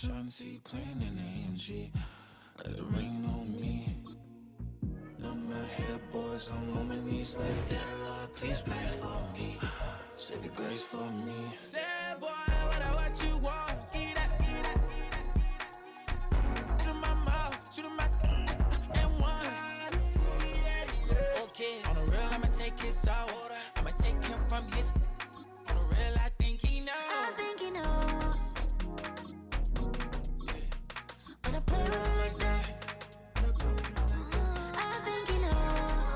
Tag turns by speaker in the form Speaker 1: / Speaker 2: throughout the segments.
Speaker 1: Shanty playing in the AMG. Let it rain on me. Know my head, boys, I'm on my knees like that. Lord, please pray for me. Save your grace for me. Say, boy, what you want? Eat that, eat that, eat that. Shoot in my mouth, shoot in my and one. Okay, on the real, I'ma take his soul. I'ma take him from his. On the real, I think he knows.
Speaker 2: I think he knows. When I play with him like that. I think he knows.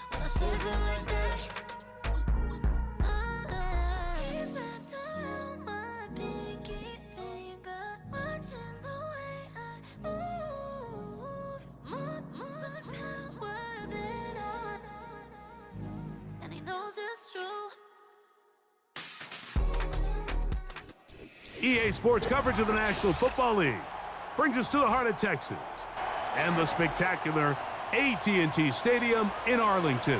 Speaker 2: When I save him like that. He's wrapped around my pinky finger, watching the way I move. More power than on. And he knows it's true.
Speaker 3: EA Sports coverage of the National Football League brings us to the heart of Texas and the spectacular AT&T Stadium in Arlington.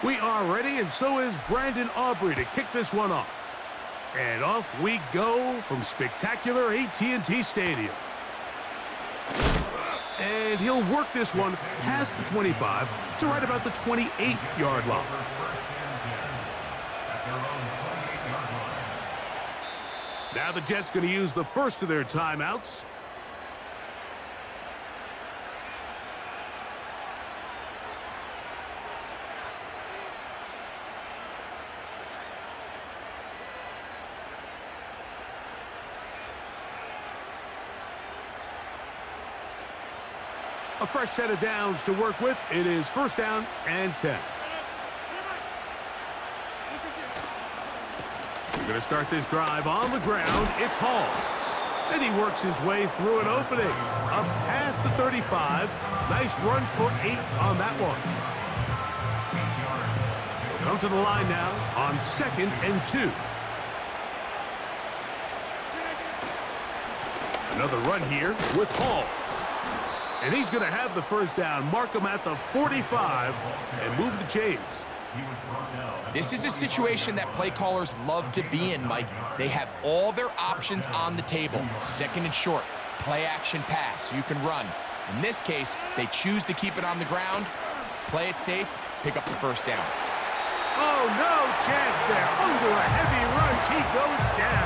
Speaker 3: We are ready, and so is Brandon Aubrey to kick this one off. And off we go from spectacular AT&T Stadium. And he'll work this one past the 25 to right about the 28-yard line. Now the Jets going to use the first of their timeouts. A fresh set of downs to work with. It is first down and 10. We're going to start this drive on the ground. It's Hall. And he works his way through an opening. Up past the 35. Nice run for 8 on that one. We'll come to the line now on 2nd and 2. Another run here with Hall. And he's going to have the first down, mark him at the 45, and move the chains.
Speaker 4: This is a situation that play callers love to be in, Mike. They have all their options on the table. 2nd and short, play action pass, you can run. In this case, they choose to keep it on the ground, play it safe, pick up the first down.
Speaker 3: Oh, no chance there. Under a heavy rush, he goes down.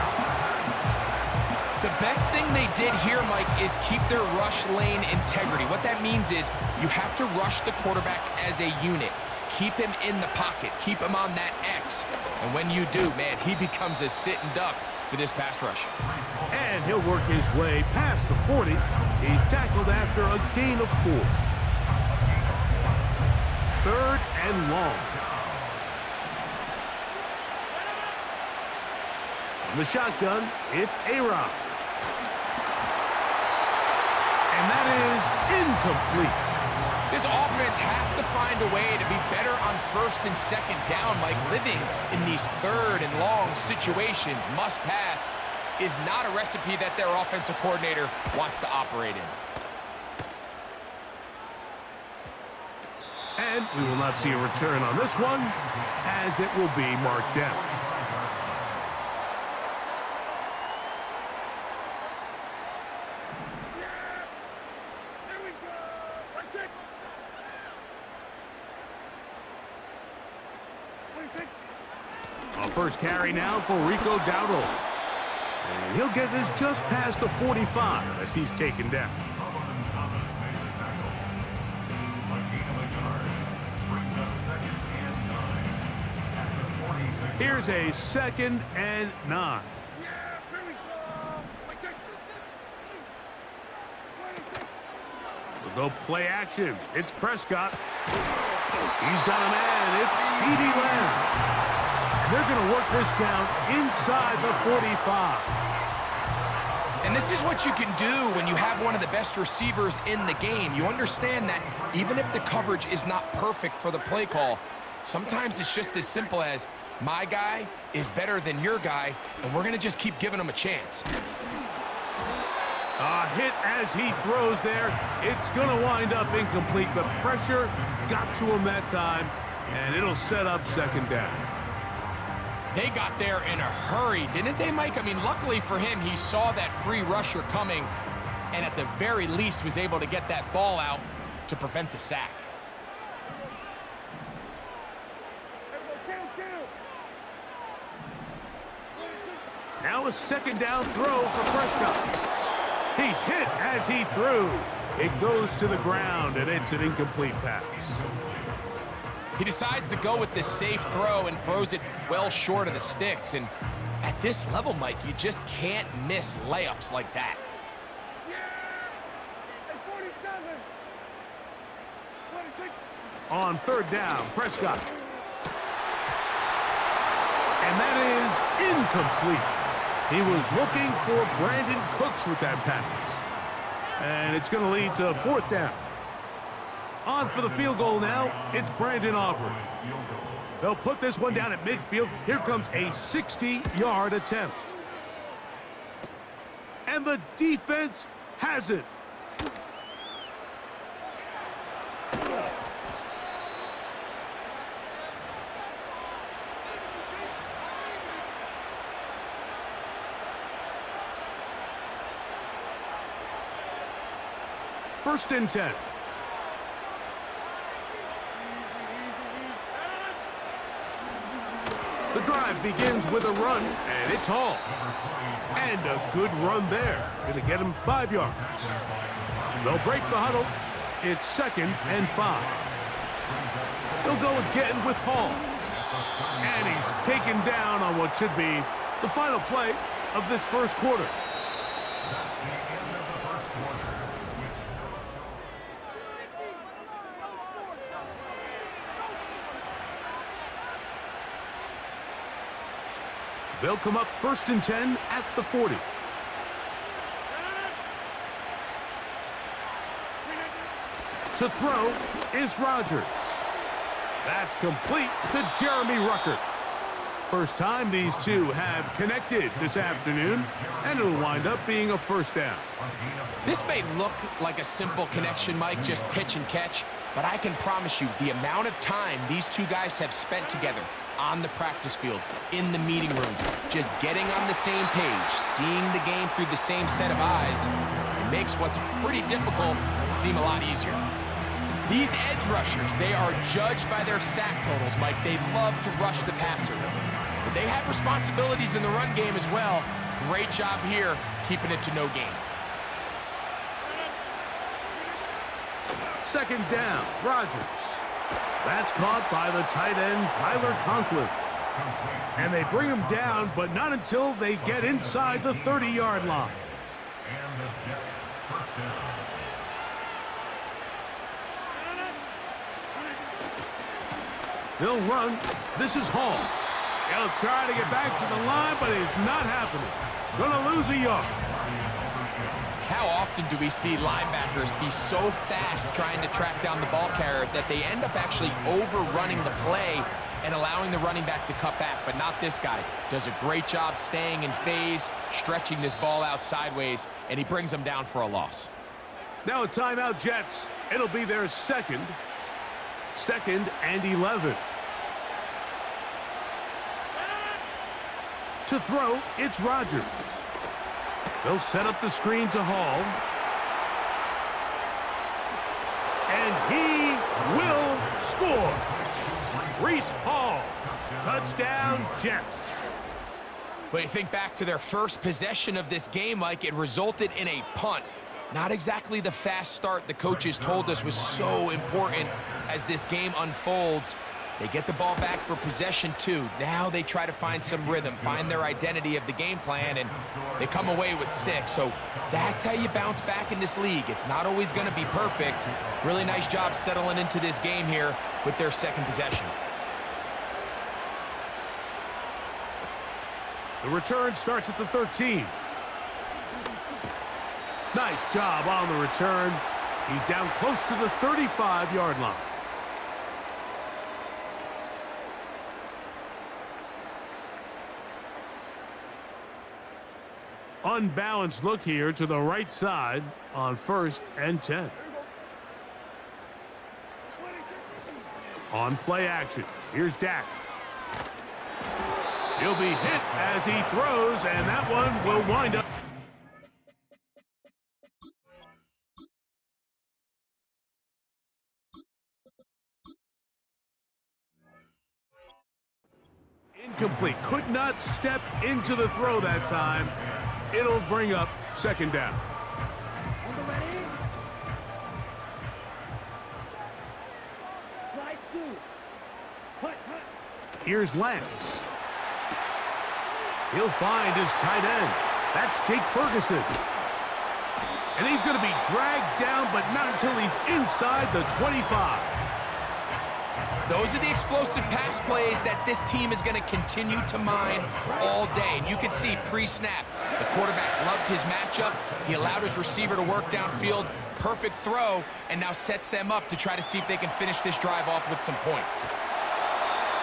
Speaker 4: The best thing they did here, Mike, is keep their rush lane integrity. What that means is you have to rush the quarterback as a unit. Keep him in the pocket. Keep him on that X. And when you do, man, he becomes a sitting duck for this pass rush.
Speaker 3: And he'll work his way past the 40. He's tackled after a gain of 4. 3rd and long. From the shotgun, it's A-Rod. And that is incomplete.
Speaker 4: This offense has to find a way to be better on 1st and 2nd down. Like living in these 3rd and long situations, must pass, is not a recipe that their offensive coordinator wants to operate in.
Speaker 3: And we will not see a return on this one, as it will be marked down. First carry now for Rico Dowdle. And he'll get this just past the 45 as he's taken down. Here's a 2nd and 9. We'll go play action. It's Prescott. He's got a man. It's CeeDee Lamb. They're going to work this down inside the 45.
Speaker 4: And this is what you can do when you have one of the best receivers in the game. You understand that even if the coverage is not perfect for the play call, sometimes it's just as simple as My guy is better than your guy, and we're going to just keep giving him a chance.
Speaker 3: A hit as he throws there. It's going to wind up incomplete. The pressure got to him that time, and it'll set up second down.
Speaker 4: They got there in a hurry, didn't they, Mike? I mean, luckily for him, he saw that free rusher coming, and at the very least was able to get that ball out to prevent the sack.
Speaker 3: Now a second down throw for Prescott. He's hit as he threw. It goes to the ground, and it's an incomplete pass.
Speaker 4: He decides to go with this safe throw and throws it well short of the sticks. And at this level, Mike, you just can't miss layups like that.
Speaker 3: On third down, Prescott. And that is incomplete. He was looking for Brandon Cooks with that pass. And it's going to lead to fourth down. On for the field goal now, it's Brandon Aubrey. They'll put this one down at midfield. Here comes a 60-yard attempt. And the defense has it. First and 10. The drive begins with a run, and it's Hall. And a good run there. Going to get him 5 yards. They'll break the huddle. It's second and 5. They'll go again with Hall. And he's taken down on what should be the final play of this first quarter. They'll come up first and 10 at the 40. To throw is Rodgers. That's complete to Jeremy Ruckert. First time these two have connected this afternoon, and it'll wind up being a first down.
Speaker 4: This may look like a simple connection, Mike, just pitch and catch, but I can promise you the amount of time these two guys have spent together on the practice field, in the meeting rooms, just getting on the same page, seeing the game through the same set of eyes, it makes what's pretty difficult seem a lot easier. These edge rushers, they are judged by their sack totals, Mike. They love to rush the passer. But they have responsibilities in the run game as well. Great job here, keeping it to no gain.
Speaker 3: Second down, Rodgers. That's caught by the tight end, Tyler Conklin. And they bring him down, but not until they get inside the 30-yard line. They'll run. This is Hall. He'll try to get back to the line, but it's not happening. Gonna lose a yard.
Speaker 4: How often do we see linebackers be so fast trying to track down the ball carrier that they end up actually overrunning the play and allowing the running back to cut back? But not this guy. Does a great job staying in phase, stretching this ball out sideways, and he brings them down for a loss.
Speaker 3: Now a timeout, Jets. It'll be their second and 11. To throw, it's Rodgers. They'll set up the screen to Hall. And he will score. Reese Hall. Touchdown, Jets.
Speaker 4: But you think back to their first possession of this game, Mike, it resulted in a punt. Not exactly the fast start the coaches told us was so important as this game unfolds. They get the ball back for possession 2. Now they try to find some rhythm, find their identity of the game plan, and they come away with 6. So that's how you bounce back in this league. It's not always going to be perfect. Really nice job settling into this game here with their second possession.
Speaker 3: The return starts at the 13. Nice job on the return. He's down close to the 35-yard line. Unbalanced look here to the right side on 1st and 10. On play action, here's Dak. He'll be hit as he throws, and that one will wind up. Incomplete. Could not step into the throw that time. It'll bring up 2nd down. Here's Lance. He'll find his tight end. That's Jake Ferguson. And he's going to be dragged down, but not until he's inside the 25.
Speaker 4: Those are the explosive pass plays that this team is going to continue to mine all day. And you can see pre-snap, the quarterback loved his matchup. He allowed his receiver to work downfield. Perfect throw, and now sets them up to try to see if they can finish this drive off with some points.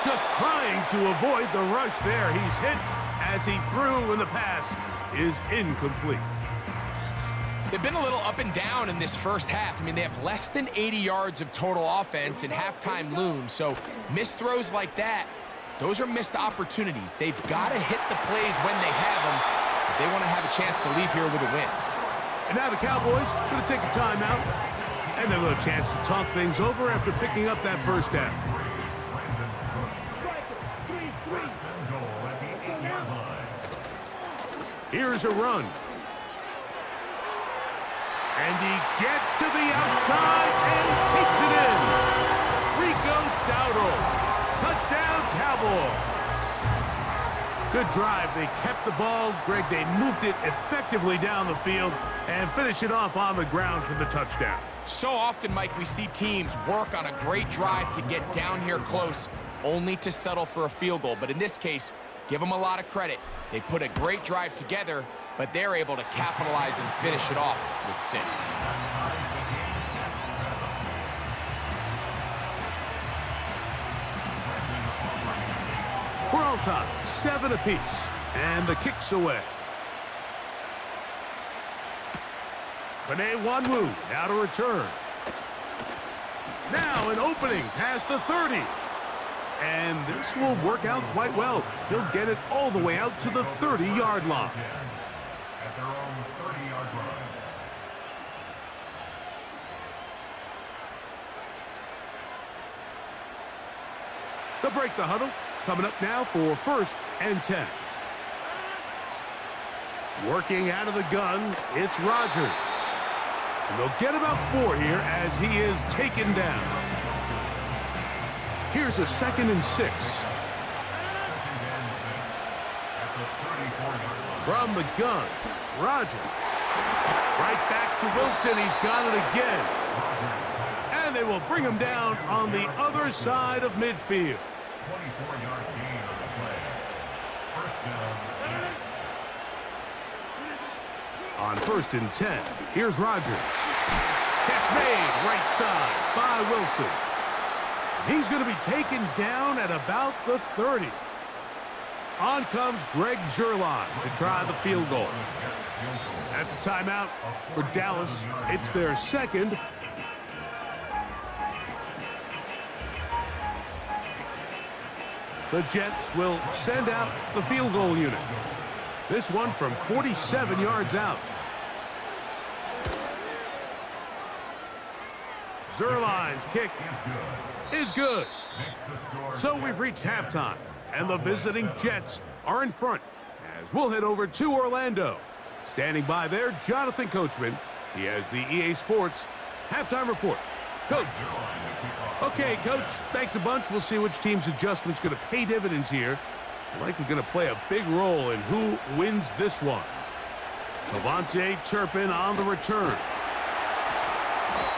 Speaker 3: Just trying to avoid the rush there. He's hit as he threw, and the pass is incomplete.
Speaker 4: They've been a little up and down in this first half. I mean, they have less than 80 yards of total offense and halftime looms. So missed throws like that, those are missed opportunities. They've got to hit the plays when they have them if they want to have a chance to leave here with a win.
Speaker 3: And now the Cowboys going to take a timeout, and they'll have a chance to talk things over after picking up that 1st down. Here's a run. And he gets to the outside and takes it in. Rico Dowdle. Touchdown, Cowboys. Good drive. They kept the ball. Greg, they moved it effectively down the field and finished it off on the ground for the touchdown.
Speaker 4: So often, Mike, we see teams work on a great drive to get down here close, only to settle for a field goal. But in this case, give them a lot of credit. They put a great drive together, but they're able to capitalize and finish it off with 6.
Speaker 3: We're all tied, 7 apiece, and the kick's away. Panay Wanwu now to return. Now an opening past the 30. And this will work out quite well. He'll get it all the way out to the 30-yard line.
Speaker 5: At their own 30-yard line.
Speaker 3: They'll break the huddle. Coming up now for 1st and 10. Working out of the gun, it's Rodgers. And they'll get about 4 here as he is taken down. Here's a 2nd and 6. From the gun, Rodgers. Right back to Wilson. He's got it again. And they will bring him down on the other side of midfield.
Speaker 5: 24-yard gain on the play. 1st down.
Speaker 3: On 1st and 10, here's Rodgers. Catch made right side by Wilson. He's going to be taken down at about the 30. On comes Greg Zuerlein to try the field goal. That's a timeout for Dallas. It's their 2nd. The Jets will send out the field goal unit. This one from 47 yards out. Zuerlein's kick is good. So we've reached halftime, and the visiting Jets are in front as we'll head over to Orlando. Standing by there, Jonathan Coachman. He has the EA Sports halftime report. Coach. Okay, Coach, thanks a bunch. We'll see which team's adjustment's going to pay dividends here. Likely going to play a big role in who wins this one. Devontae Turpin on the return.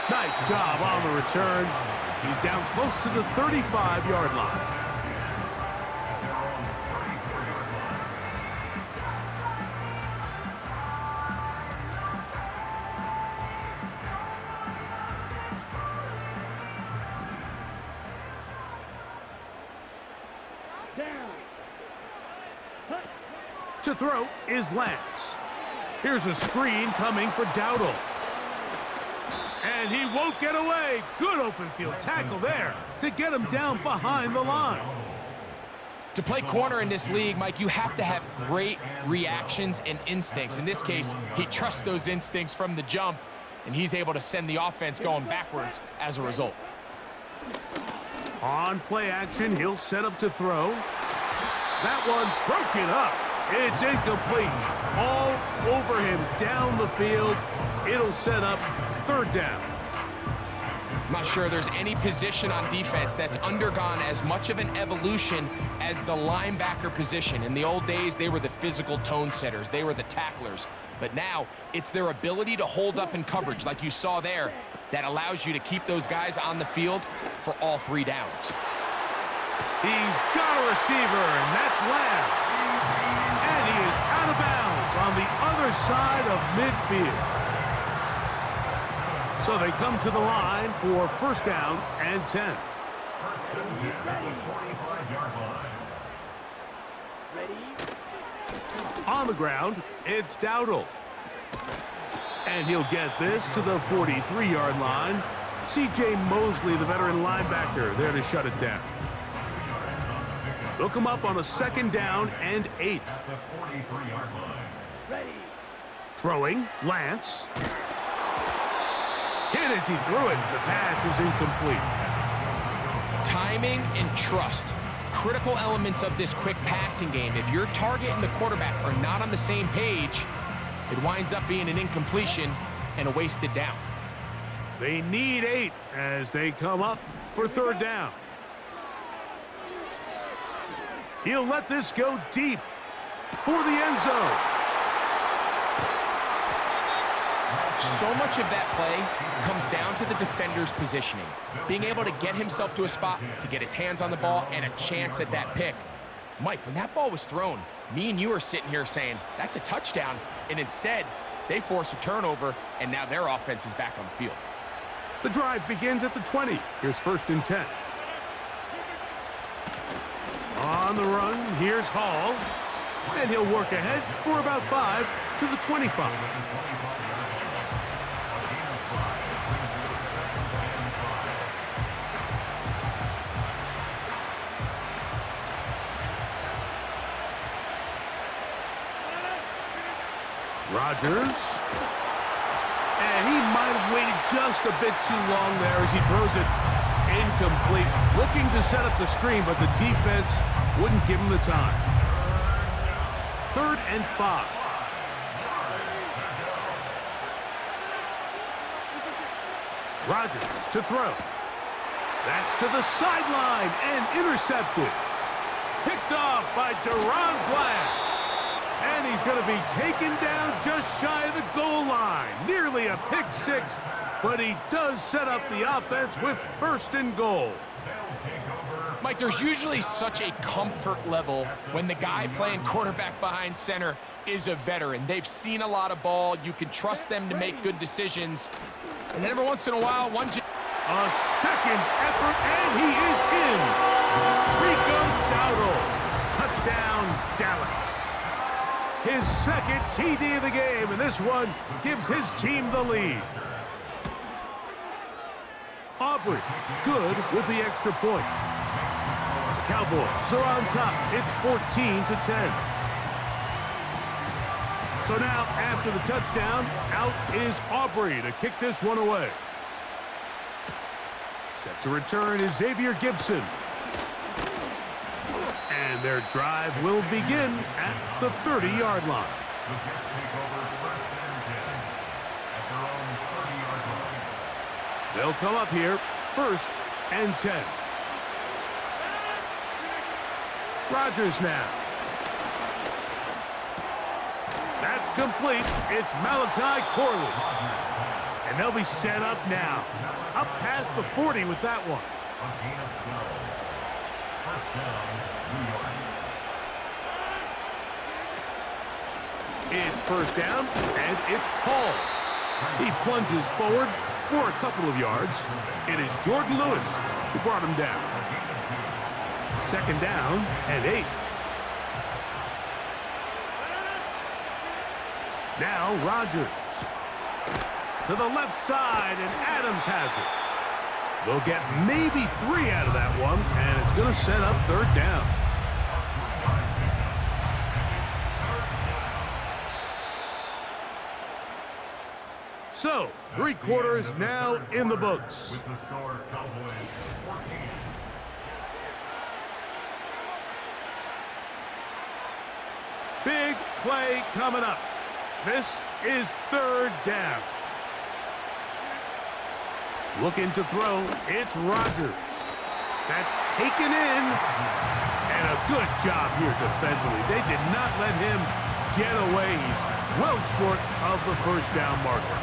Speaker 3: Nice job on the return. He's down close to the 35-yard line. To throw is Lance. Here's a screen coming for Dowdle. And he won't get away. Good open field tackle there to get him down behind the line.
Speaker 4: To play corner in this league, Mike, you have to have great reactions and instincts. In this case, he trusts those instincts from the jump, and he's able to send the offense going backwards as a result.
Speaker 3: On play action, he'll set up to throw. That one broken up. It's incomplete. All over him down the field. It'll set up third down.
Speaker 4: I'm not sure there's any position on defense that's undergone as much of an evolution as the linebacker position. In the old days, they were the physical tone setters. They were the tacklers. But now, it's their ability to hold up in coverage, like you saw there, that allows you to keep those guys on the field for all 3 downs.
Speaker 3: He's got a receiver, and that's Lamb. And he is out of bounds on the other side of midfield. So they come to the line for first down and 10.
Speaker 5: First and 10 at the 45-yard line.
Speaker 3: On the ground, it's Dowdle. And he'll get this to the 43-yard line. C.J. Mosley, the veteran linebacker, there to shut it down. They'll come up on a second down and 8.
Speaker 5: At the 43-yard line.
Speaker 3: Throwing, Lance. Hit as he threw it. The pass is incomplete.
Speaker 4: Timing and trust, critical elements of this quick passing game. If your target and the quarterback are not on the same page, it winds up being an incompletion and a wasted down.
Speaker 3: They need 8 as they come up for third down. He'll let this go deep for the end zone.
Speaker 4: So much of that play comes down to the defender's positioning, being able to get himself to a spot to get his hands on the ball and a chance at that pick. Mike, when that ball was thrown, me and you are sitting here saying, that's a touchdown, and instead, they force a turnover, and now their offense is back on the field.
Speaker 3: The drive begins at the 20. Here's first and 10. On the run, here's Hall, and he'll work ahead for about 5 to the 25. Rodgers. And he might have waited just a bit too long there as he throws it incomplete. Looking to set up the screen, but the defense wouldn't give him the time. Third and 5. Rodgers to throw. That's to the sideline and intercepted. Picked off by Deron Bland. And he's going to be taken down just shy of the goal line. Nearly a pick 6, but he does set up the offense with first and goal.
Speaker 4: Mike, there's usually such a comfort level when the guy playing quarterback behind center is a veteran. They've seen a lot of ball. You can trust them to make good decisions. And then every once in a while,
Speaker 3: a second effort, and he is in. Rico Dowdle. Touchdown, Dallas. His second TD of the game, and this one gives his team the lead. Aubrey, good with the extra point. The Cowboys are on top. It's 14 to 10. So now, after the touchdown, out is Aubrey to kick this one away. Set to return is Xavier Gibson. And their drive will begin at the 30-yard line. They'll come up here, first and 10. Rodgers now. That's complete. It's Malachi Corley. And they'll be set up now. Up past the 40 with that one. It's first down, and it's Hall. He plunges forward for a couple of yards. It is Jordan Lewis who brought him down. Second down and 8. Now Rodgers. To the left side, and Adams has it. They'll get maybe 3 out of that one, and it's going to set up third down. So, 3 quarters now in the books.
Speaker 5: With the score, Cowboys 14.
Speaker 3: Big play coming up. This is third down. Looking to throw, it's Rodgers. That's taken in. And a good job here defensively. They did not let him get away. He's well short of the first down marker.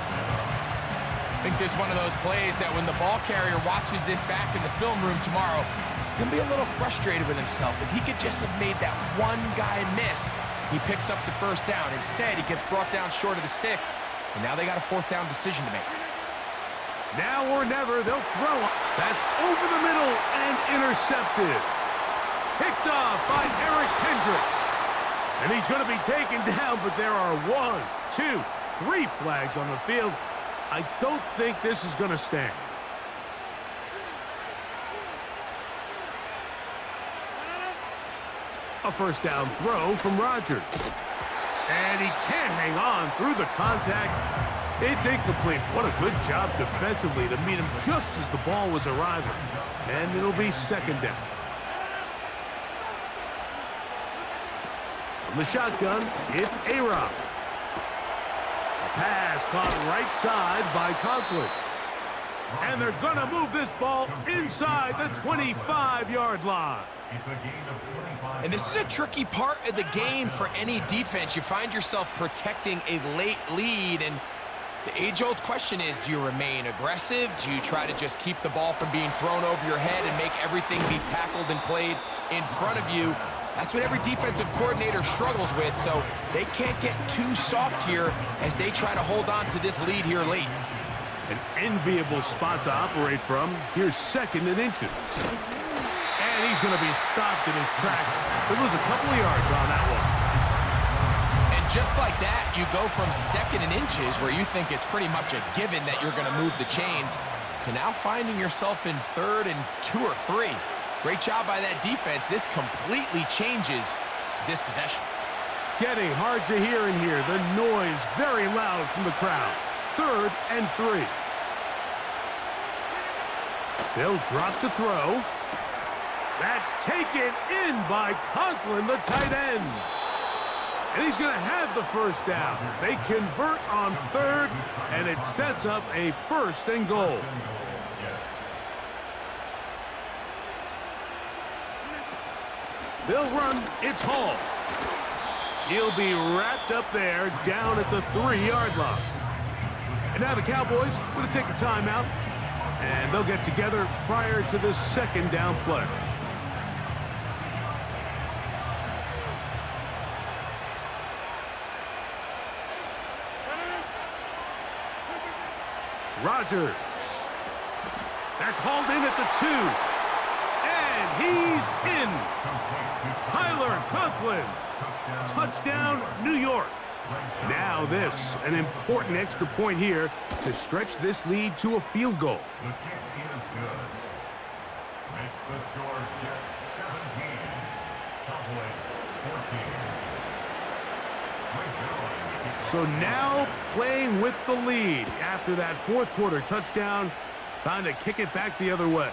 Speaker 4: I think this is one of those plays that when the ball carrier watches this back in the film room tomorrow, he's going to be a little frustrated with himself. If he could just have made that one guy miss, he picks up the first down. Instead, he gets brought down short of the sticks, and now they got a 4th down decision to make.
Speaker 3: Now or never, they'll throw. That's over the middle and intercepted. Picked off by Eric Hendricks. And he's going to be taken down, but there are 1, 2, 3 flags on the field. I don't think this is going to stand. A first down throw from Rodgers. And he can't hang on through the contact. It's incomplete. What a good job defensively to meet him just as the ball was arriving. And it'll be second down. From the shotgun, it's A-Rob. A pass caught right side by Conklin. And they're going to move this ball inside the 25-yard line.
Speaker 5: It's a gain of 25.
Speaker 4: And this is a tricky part of the game for any defense. You find yourself protecting a late lead, and the age-old question is, do you remain aggressive? Do you try to just keep the ball from being thrown over your head and make everything be tackled and played in front of you? That's what every defensive coordinator struggles with, so they can't get too soft here as they try to hold on to this lead here late.
Speaker 3: An enviable spot to operate from. Here's 2nd and inches. And he's going to be stopped in his tracks. He'll lose a couple of yards on that one.
Speaker 4: And just like that, you go from 2nd and inches, where you think it's pretty much a given that you're going to move the chains, to now finding yourself in 3rd and 2 or 3. Great job by that defense. This completely changes this possession.
Speaker 3: Getting hard to hear in here. The noise very loud from the crowd. 3rd and 3. They'll drop to throw. That's taken in by Conklin, the tight end. And he's going to have the first down. They convert on 3rd, and it sets up a 1st and goal. They'll run. It's Hall. He'll be wrapped up there down at the 3-yard line. And now the Cowboys are going to take a timeout, and they'll get together prior to this 2nd down play. Rodgers. That's hauled in at the 2. And he's in. Tyler Conklin. Touchdown, New York. Now this, an important extra point here to stretch this lead to a field goal.
Speaker 5: The kick is good. Makes the score Jets 17. Cowboys 14.
Speaker 3: So now playing with the lead after that 4th quarter touchdown. Time to kick it back the other way.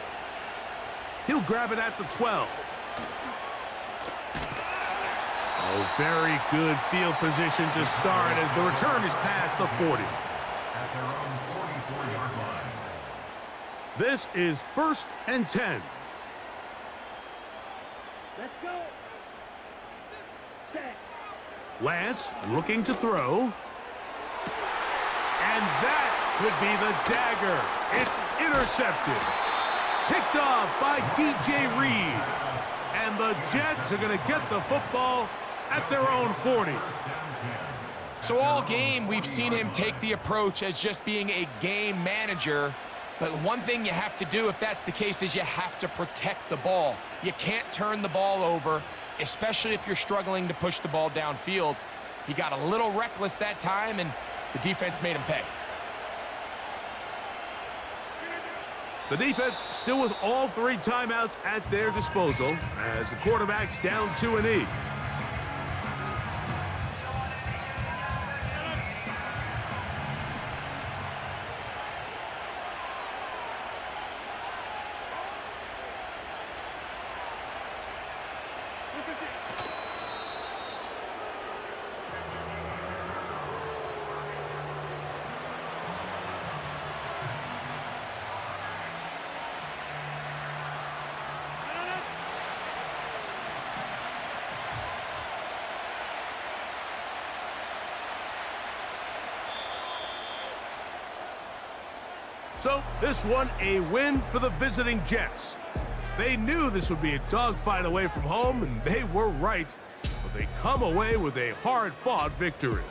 Speaker 3: He'll grab it at the 12. Oh, very good field position to start as the return is past the 40.
Speaker 5: At their own 44-yard line.
Speaker 3: This is 1st and 10.
Speaker 6: Let's go.
Speaker 3: Lance looking to throw. And that could be the dagger. It's intercepted. Picked off by DJ Reed. And the Jets are going to get the football at their own 40.
Speaker 4: So all game, we've seen him take the approach as just being a game manager. But one thing you have to do if that's the case is you have to protect the ball. You can't turn the ball over, especially if you're struggling to push the ball downfield. He got a little reckless that time, and the defense made him pay.
Speaker 3: The defense still with all 3 timeouts at their disposal as the quarterback's down to a knee. So this one a win for the visiting Jets. They knew this would be a dogfight away from home, and they were right. But they come away with a hard-fought victory.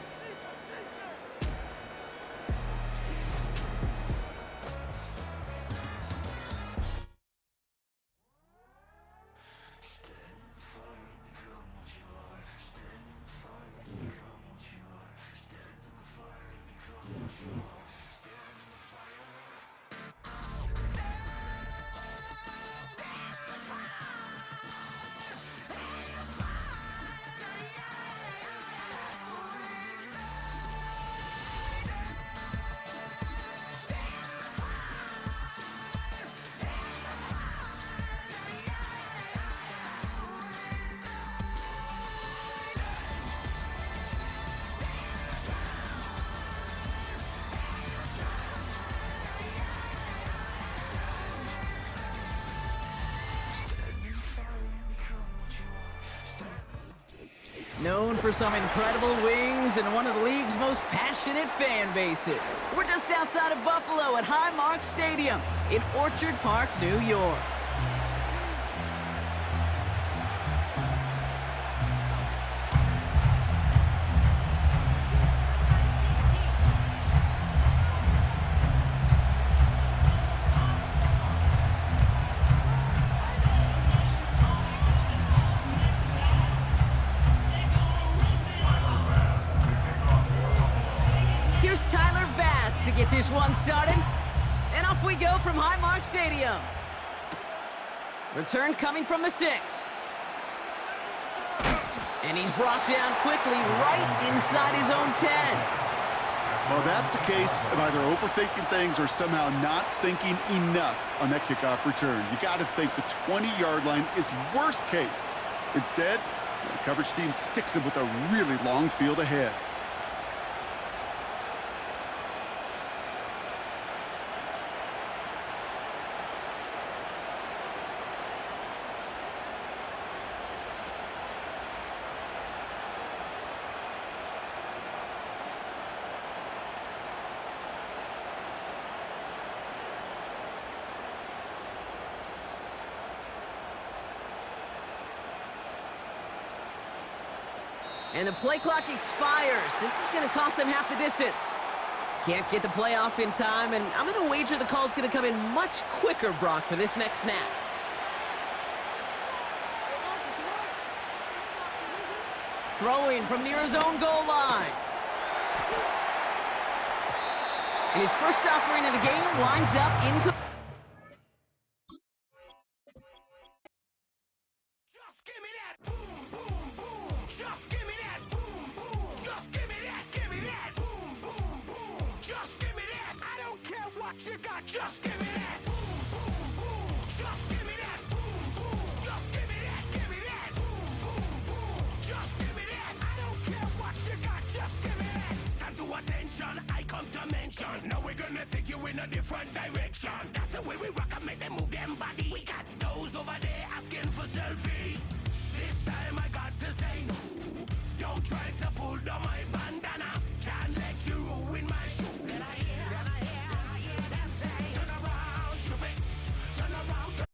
Speaker 6: Known for some incredible wings and one of the league's most passionate fan bases. We're just outside of Buffalo at Highmark Stadium in Orchard Park, New York. To get this one started, and off we go from Highmark Stadium. Return coming from the 6. And he's brought down quickly right inside his own 10.
Speaker 7: Well, that's a case of either overthinking things or somehow not thinking enough on that kickoff return. You got to think the 20-yard line is worst case. Instead, the coverage team sticks him with a really long field ahead.
Speaker 6: And the play clock expires. This is going to cost them half the distance. Can't get the play off in time, and I'm going to wager the call's going to come in much quicker, Brock, for this next snap. Throwing from near his own goal line. And his first offering of the game winds up incomplete.
Speaker 1: You got just give me that. Boom, boom, boom. Just give me that. Boom, boom. Just give me that. Give me that. Boom, boom, boom. Just give me that. I don't care what you got. Just give me that. Stand to attention. I come to mention. Now we're gonna take you in a different direction. That's the way we rock and make them move them body. We got those over there asking for selfies. This time I got to say no. Don't try to pull down my bandana. Can't let you ruin my shoe. Then I hear them say, turn around, stupid. Turn around.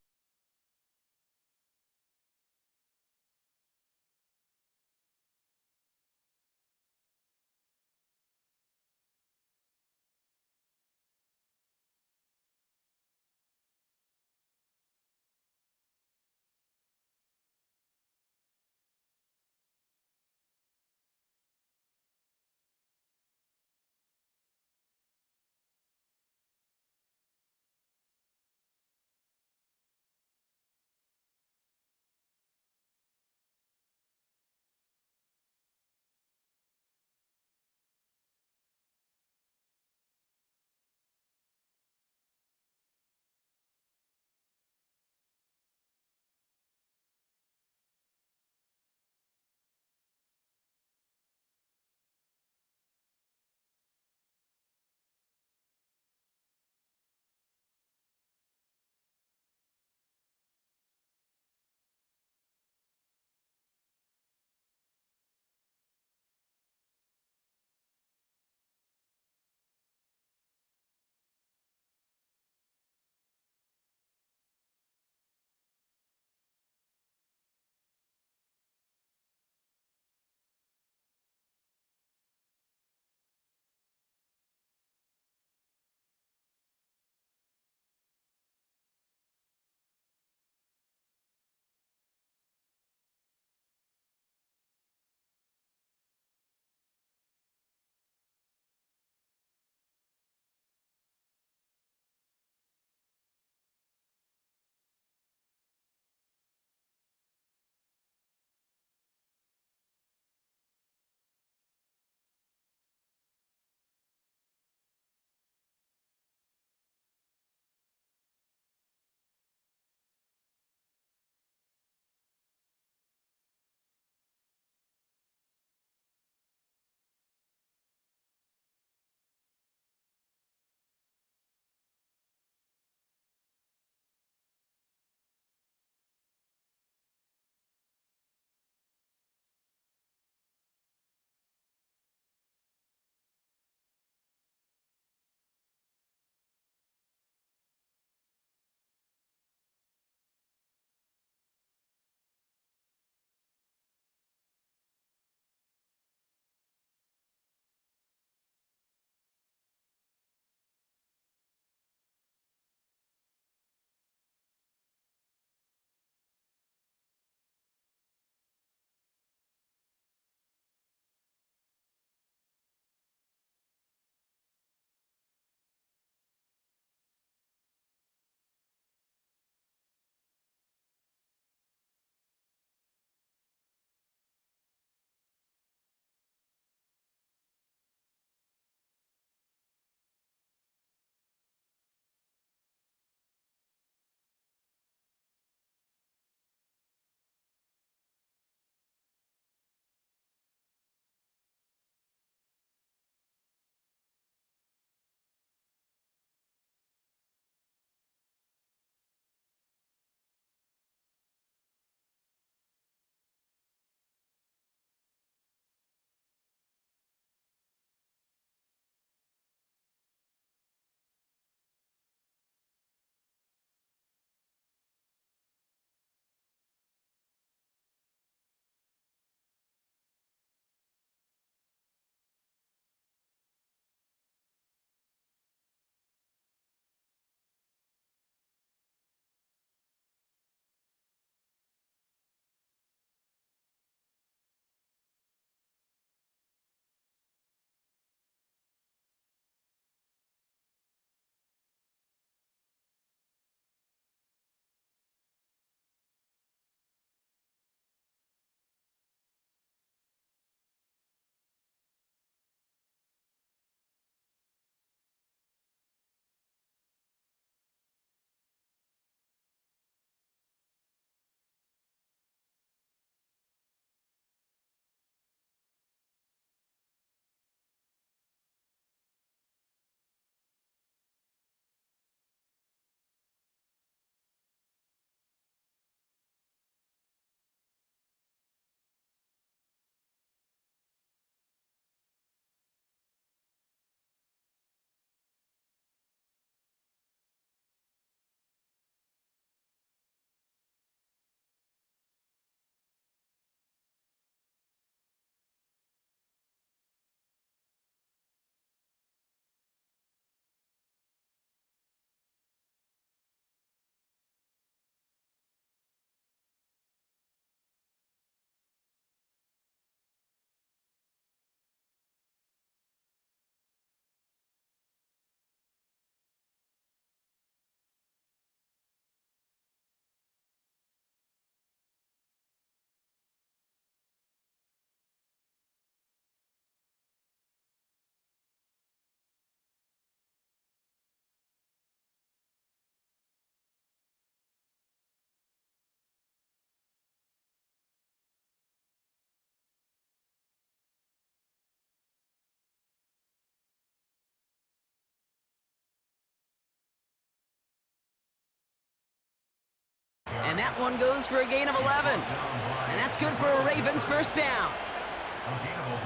Speaker 6: that one goes for a gain of 11. And that's good for a Ravens first down.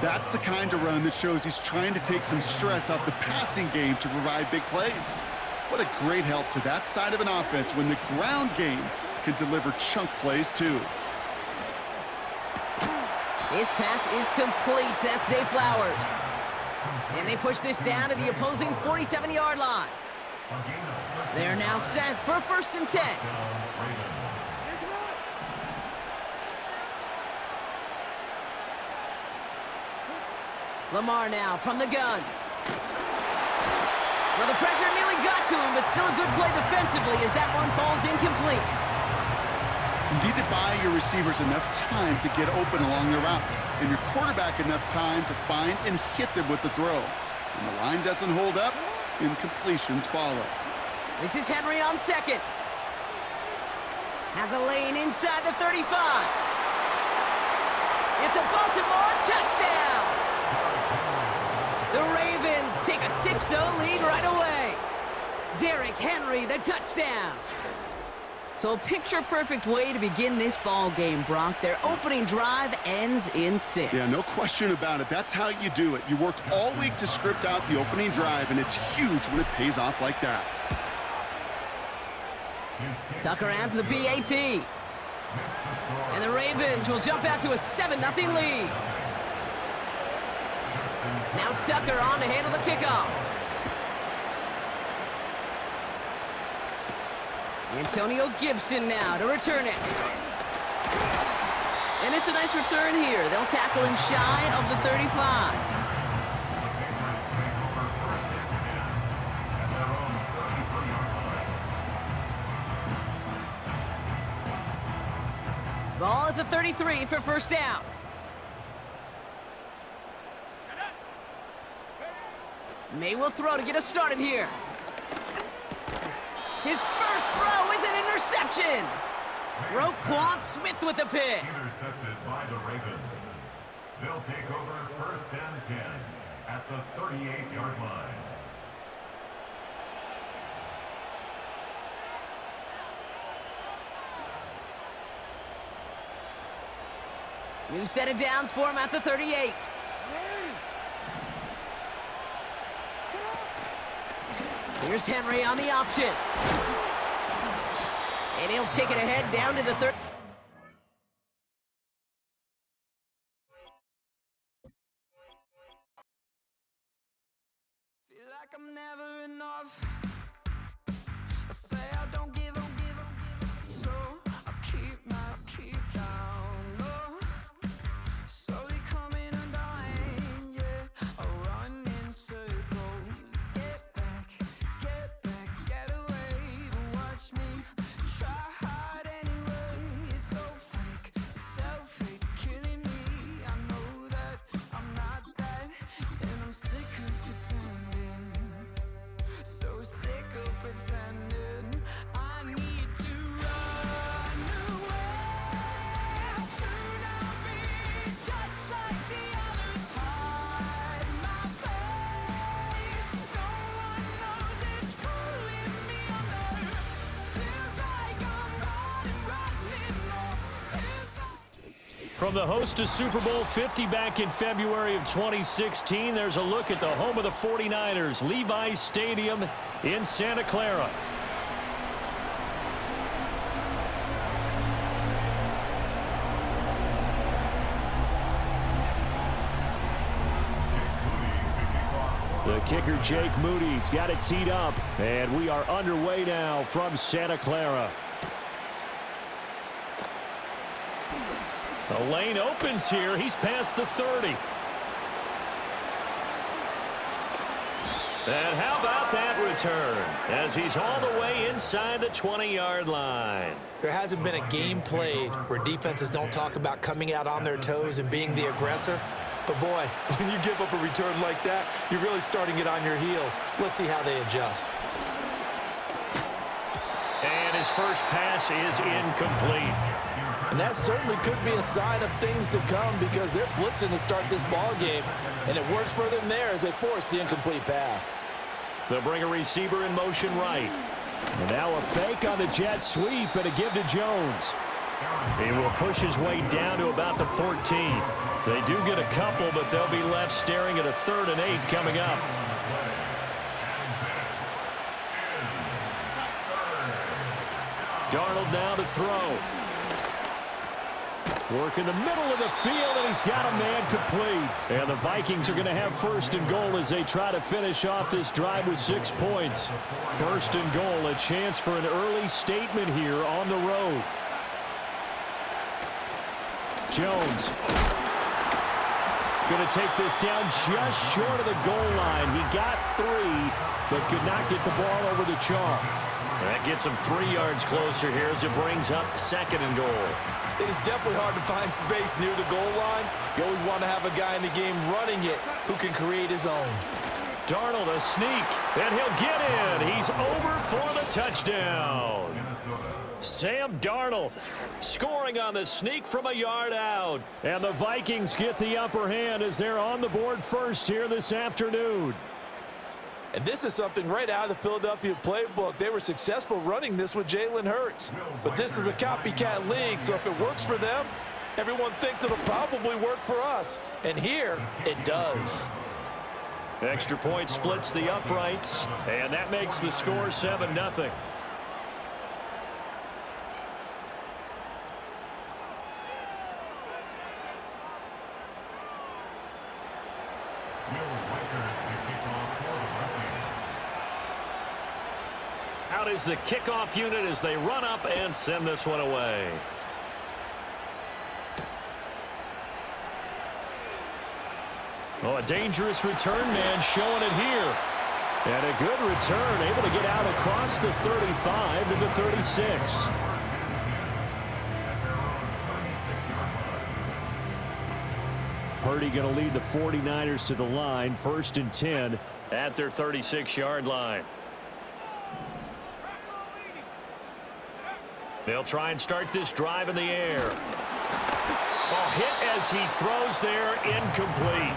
Speaker 7: That's the kind of run that shows he's trying to take some stress off the passing game to provide big plays. What a great help to that side of an offense when the ground game can deliver chunk plays too.
Speaker 6: His pass is complete. That's Zay Flowers. And they push this down to the opposing 47-yard line. They're now set for 1st and 10. Lamar now from the gun. Well, the pressure nearly got to him, but still a good play defensively as that one falls incomplete.
Speaker 7: You need to buy your receivers enough time to get open along their route, and your quarterback enough time to find and hit them with the throw. When the line doesn't hold up, incompletions follow.
Speaker 6: This is Henry on second. Has a lane inside the 35. It's a Baltimore touchdown. The Ravens take a 6-0 lead right away. Derrick Henry, the touchdown. So a picture-perfect way to begin this ball game, Brock. Their opening drive ends in 6.
Speaker 7: Yeah, no question about it. That's how you do it. You work all week to script out the opening drive, and it's huge when it pays off like that.
Speaker 6: Tucker adds the PAT. And the Ravens will jump out to a 7-0 lead. Now Tucker on to handle the kickoff. Antonio Gibson now to return it. And it's a nice return here. They'll tackle him shy of the 35. Ball at the 33 for first down. May will throw to get us started here. His first throw is an interception. Roquan Smith with the pick.
Speaker 5: Intercepted by the Ravens. They'll take over 1st and 10 at the 38-yard line.
Speaker 6: New set of downs for him at the 38. Here's Henry on the option. And he'll take it ahead down to the 30.
Speaker 8: Feel like I'm never enough. I say I don't give up. So I keep down low. Slowly coming undone, yeah. I run in circles. Get back, get away. Watch me try hard anyway. It's so fake, self-hate's killing me. I know that I'm not that, and I'm sick of pretending. So sick of pretending. I need to run away. To not be just like the others. Hide my face. No one knows it's pulling me under. Feels like I'm running more. Feels like
Speaker 9: From the host to Super Bowl 50 back in February of 2016, there's a look at the home of the 49ers, Levi's Stadium in Santa Clara. The kicker, Jake Moody's got it teed up, and we are underway now from Santa Clara. The lane opens here. He's past the 30. And how about that return as he's all the way inside the 20-yard line.
Speaker 10: There hasn't been a game played where defenses don't talk about coming out on their toes and being the aggressor. But boy, when you give up a return like that, you're really starting it on your heels. Let's see how they adjust.
Speaker 9: And his first pass is incomplete.
Speaker 11: And that certainly could be a sign of things to come because they're blitzing to start this ball game, and it works for them there as they force the incomplete pass.
Speaker 9: They'll bring a receiver in motion right. And now a fake on the jet sweep and a give to Jones. He will push his way down to about the 14. They do get a couple, but they'll be left staring at a 3rd and 8 coming up. Darnold now to throw. Work in the middle of the field, and he's got a man complete. And the Vikings are going to have 1st and goal as they try to finish off this drive with 6 points. 1st and goal, a chance for an early statement here on the road. Jones going to take this down just short of the goal line. He got 3, but could not get the ball over the chalk. That gets him 3 yards closer here as it brings up 2nd and goal.
Speaker 10: It is definitely hard to find space near the goal line. You always want to have a guy in the game running it who can create his own.
Speaker 9: Darnold a sneak, and he'll get in. He's over for the touchdown. Sam Darnold scoring on the sneak from a yard out. And the Vikings get the upper hand as they're on the board first here this afternoon.
Speaker 11: And this is something right out of the Philadelphia playbook. They were successful running this with Jalen Hurts. But this is a copycat league, so if it works for them, everyone thinks it'll probably work for us. And here, it does.
Speaker 9: Extra point splits the uprights, and that makes the score 7-0. Out is the kickoff unit as they run up and send this one away. Oh, a dangerous return man showing it here. And a good return, able to get out across the 35 to the 36. Purdy going to lead the 49ers to the line, 1st and 10 at their 36-yard line. They'll try and start this drive in the air. Oh, hit as he throws there, incomplete.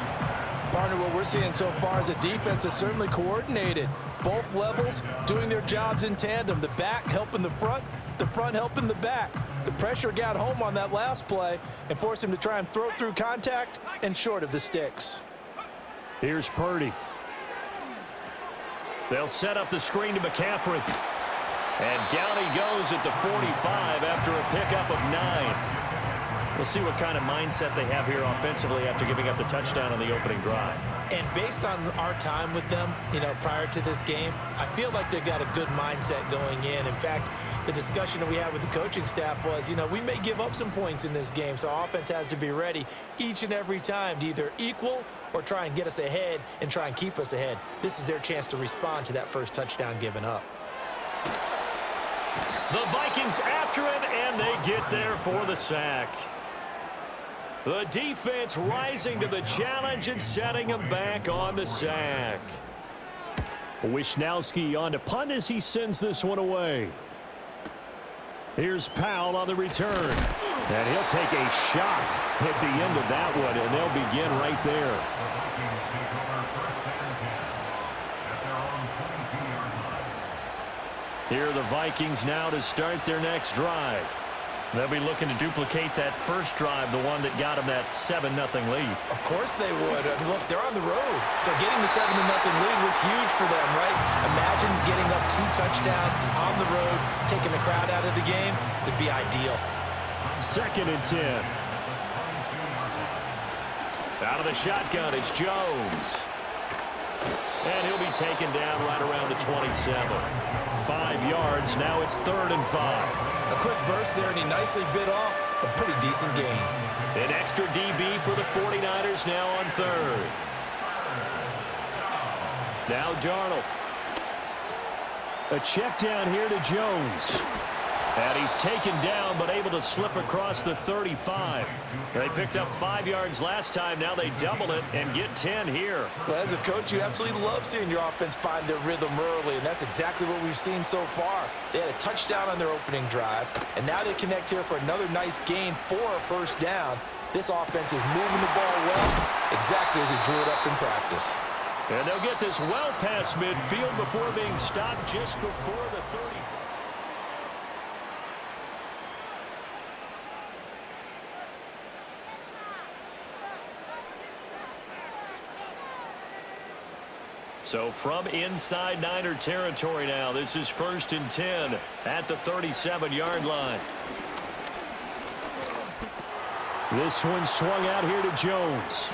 Speaker 11: Partner, what we're seeing so far is a defense that's certainly coordinated. Both levels doing their jobs in tandem. The back helping the front helping the back. The pressure got home on that last play and forced him to try and throw through contact and short of the sticks.
Speaker 9: Here's Purdy. They'll set up the screen to McCaffrey. And down he goes at the 45 after a pickup of 9. We'll see what kind of mindset they have here offensively after giving up the touchdown on the opening drive.
Speaker 10: And based on our time with them, prior to this game, I feel like they've got a good mindset going in. In fact, the discussion that we had with the coaching staff was, we may give up some points in this game, so our offense has to be ready each and every time to either equal or try and get us ahead and try and keep us ahead. This is their chance to respond to that first touchdown given up.
Speaker 9: The Vikings after it, and they get there for the sack. The defense rising to the challenge and setting him back on the sack. Wishnowski on to punt as he sends this one away. Here's Powell on the return. And he'll take a shot at the end of that one, and they'll begin right there. Here are the Vikings now to start their next drive. They'll be looking to duplicate that first drive, the one that got them that 7-0 lead.
Speaker 10: Of course they would. Look, they're on the road. So getting the 7-0 lead was huge for them, right? Imagine getting up 2 touchdowns on the road, taking the crowd out of the game. It'd be ideal.
Speaker 9: 2nd and 10. Out of the shotgun, it's Jones. And he'll be taken down right around the 27. 5 yards, now it's 3rd and 5.
Speaker 10: A quick burst there, and he nicely bit off a pretty decent gain.
Speaker 9: An extra DB for the 49ers now on 3rd. Now Darnold. A check down here to Jones. And he's taken down, but able to slip across the 35. They picked up 5 yards last time. Now they double it and get 10 here.
Speaker 11: Well, as a coach, you absolutely love seeing your offense find their rhythm early, and that's exactly what we've seen so far. They had a touchdown on their opening drive, and now they connect here for another nice gain for a first down. This offense is moving the ball well, exactly as he drew it up in practice.
Speaker 9: And they'll get this well past midfield before being stopped just before the 30. So from inside Niner territory now, this is 1st and 10 at the 37-yard line. This one swung out here to Jones.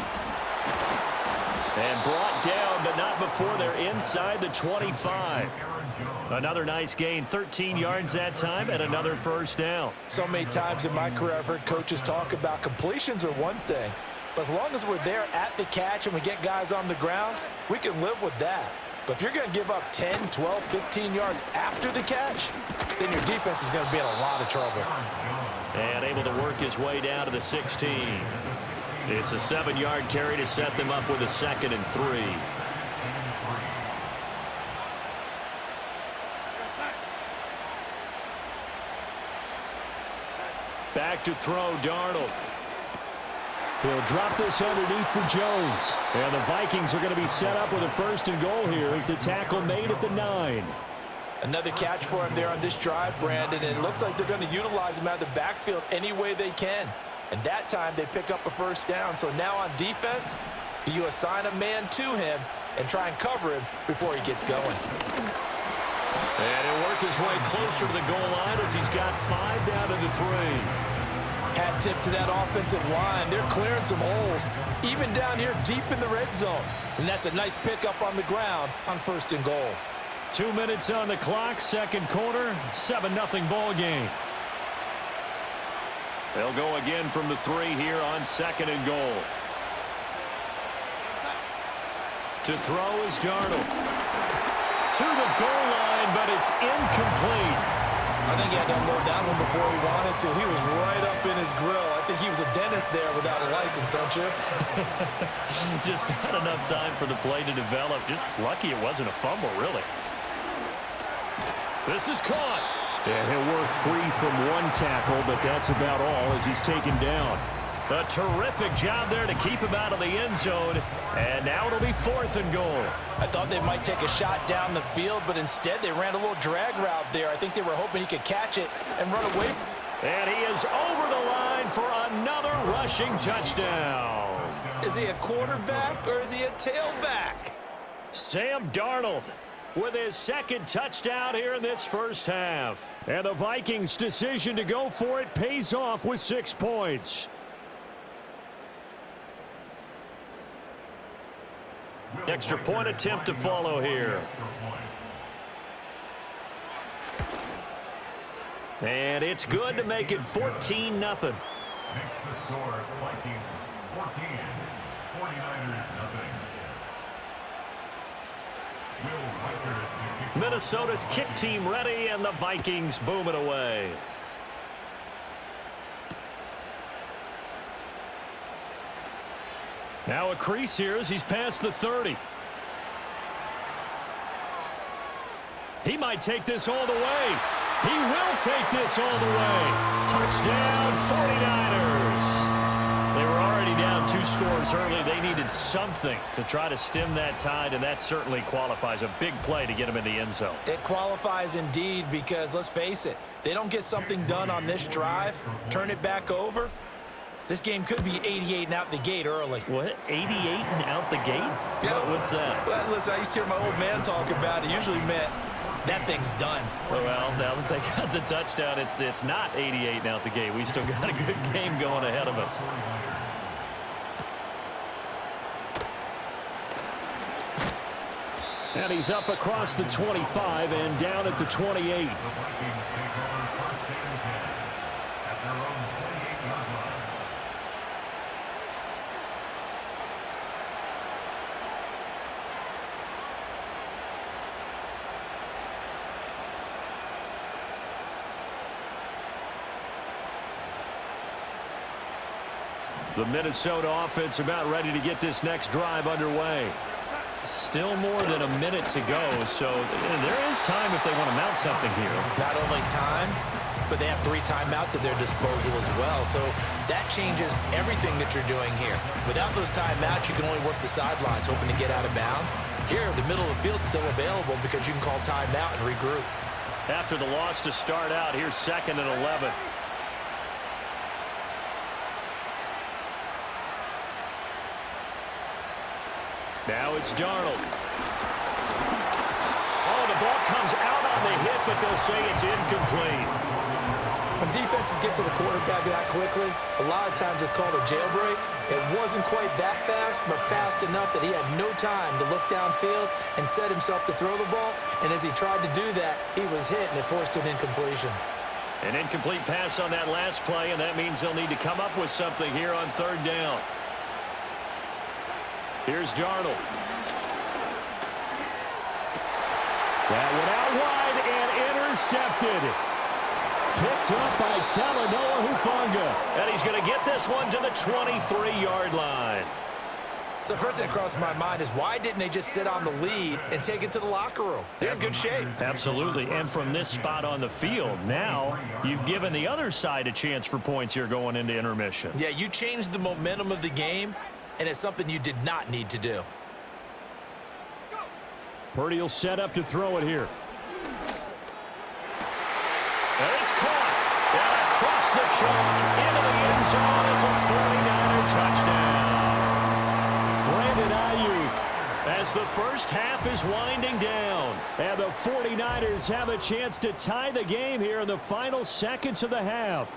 Speaker 9: And brought down, but not before they're inside the 25. Another nice gain, 13 yards that time, and another first down.
Speaker 11: So many times in my career I've heard coaches talk about completions are one thing, but as long as we're there at the catch and we get guys on the ground, we can live with that. But if you're going to give up 10, 12, 15 yards after the catch, then your defense is going to be in a lot of trouble.
Speaker 9: And able to work his way down to the 16. It's a 7-yard carry to set them up with a 2nd and 3. Back to throw, Darnold. He'll drop this underneath for Jones. And the Vikings are going to be set up with a 1st and goal here as the tackle made at the 9.
Speaker 11: Another catch for him there on this drive, Brandon, and it looks like they're going to utilize him out of the backfield any way they can. And that time they pick up a 1st down. So now on defense, do you assign a man to him and try and cover him before he gets going?
Speaker 9: And he'll work his way closer to the goal line as he's got 5 down to the 3.
Speaker 11: Hat tip to that offensive line. They're clearing some holes, even down here deep in the red zone. And that's a nice pickup on the ground on 1st and goal.
Speaker 9: 2 minutes on the clock, 2nd quarter, 7-0 ball game. They'll go again from the 3 here on 2nd and goal. To throw is Darnold. To the goal line, but it's incomplete.
Speaker 11: I think he had to unload that one before he wanted to. He was right up in his grill. I think he was a dentist there without a license, don't you?
Speaker 9: Just not enough time for the play to develop. Just lucky it wasn't a fumble, really. This is caught. Yeah, he'll work free from one tackle, but that's about all as he's taken down. A terrific job there to keep him out of the end zone. And now it'll be 4th and goal.
Speaker 11: I thought they might take a shot down the field, but instead they ran a little drag route there. I think they were hoping he could catch it and run away.
Speaker 9: And he is over the line for another rushing touchdown.
Speaker 11: Is he a quarterback or is he a tailback?
Speaker 9: Sam Darnold with his 2nd touchdown here in this first half. And the Vikings' decision to go for it pays off with 6 points. Extra point attempt to follow here. And it's good to make it 14-0.
Speaker 5: Makes the score Vikings 14, 49ers nothing.
Speaker 9: Minnesota's kick team ready, and the Vikings boom it away. Now a crease here as he's past the 30. He might take this all the way. He will take this all the way. Touchdown, 49ers. They were already down 2 scores early. They needed something to try to stem that tide, and that certainly qualifies. A big play to get him in the end zone.
Speaker 11: It qualifies indeed because, let's face it, they don't get something done on this drive, turn it back over, this game could be 88 and out the gate early.
Speaker 9: What? 88 and out the gate?
Speaker 11: Yeah.
Speaker 9: What's that?
Speaker 11: Well, listen, I used to hear my old man talk about it. Usually meant that thing's done.
Speaker 9: Well, now that they got the touchdown, it's not 88 and out the gate. We still got a good game going ahead of us. And he's up across the 25 and down at the 28. The Minnesota offense about ready to get this next drive underway. Still more than a minute to go, so there is time if they want to mount something here.
Speaker 11: Not only time,
Speaker 10: but they have 3 timeouts at their disposal as well. So that changes everything that you're doing here. Without those timeouts, you can only work the sidelines, hoping to get out of bounds. Here, the middle of the field's still available because you can call timeout and regroup.
Speaker 9: After the loss to start out, here's 2nd and 11. Now it's Darnold. Oh, the ball comes out on the hit, but they'll say it's incomplete.
Speaker 11: When defenses get to the quarterback that quickly, a lot of times it's called a jailbreak. It wasn't quite that fast, but fast enough that he had no time to look downfield and set himself to throw the ball. And as he tried to do that, he was hit, and it forced an incompletion.
Speaker 9: An incomplete pass on that last play, and that means they'll need to come up with something here on 3rd down. Here's Darnold. That one out wide and intercepted. Picked up by Talanoa Hufanga. And he's going to get this one to the 23-yard line.
Speaker 11: So first thing that crossed my mind is why didn't they just sit on the lead and take it to the locker room? They're in good shape.
Speaker 9: Absolutely. And from this spot on the field, now you've given the other side a chance for points here going into intermission.
Speaker 11: Yeah, you changed the momentum of the game, and it's something you did not need to do.
Speaker 9: Purdy will set up to throw it here. And it's caught. And across the chalk into the end zone. It's a 49er touchdown. Brandon Ayuk as the first half is winding down. And the 49ers have a chance to tie the game here in the final seconds of the half.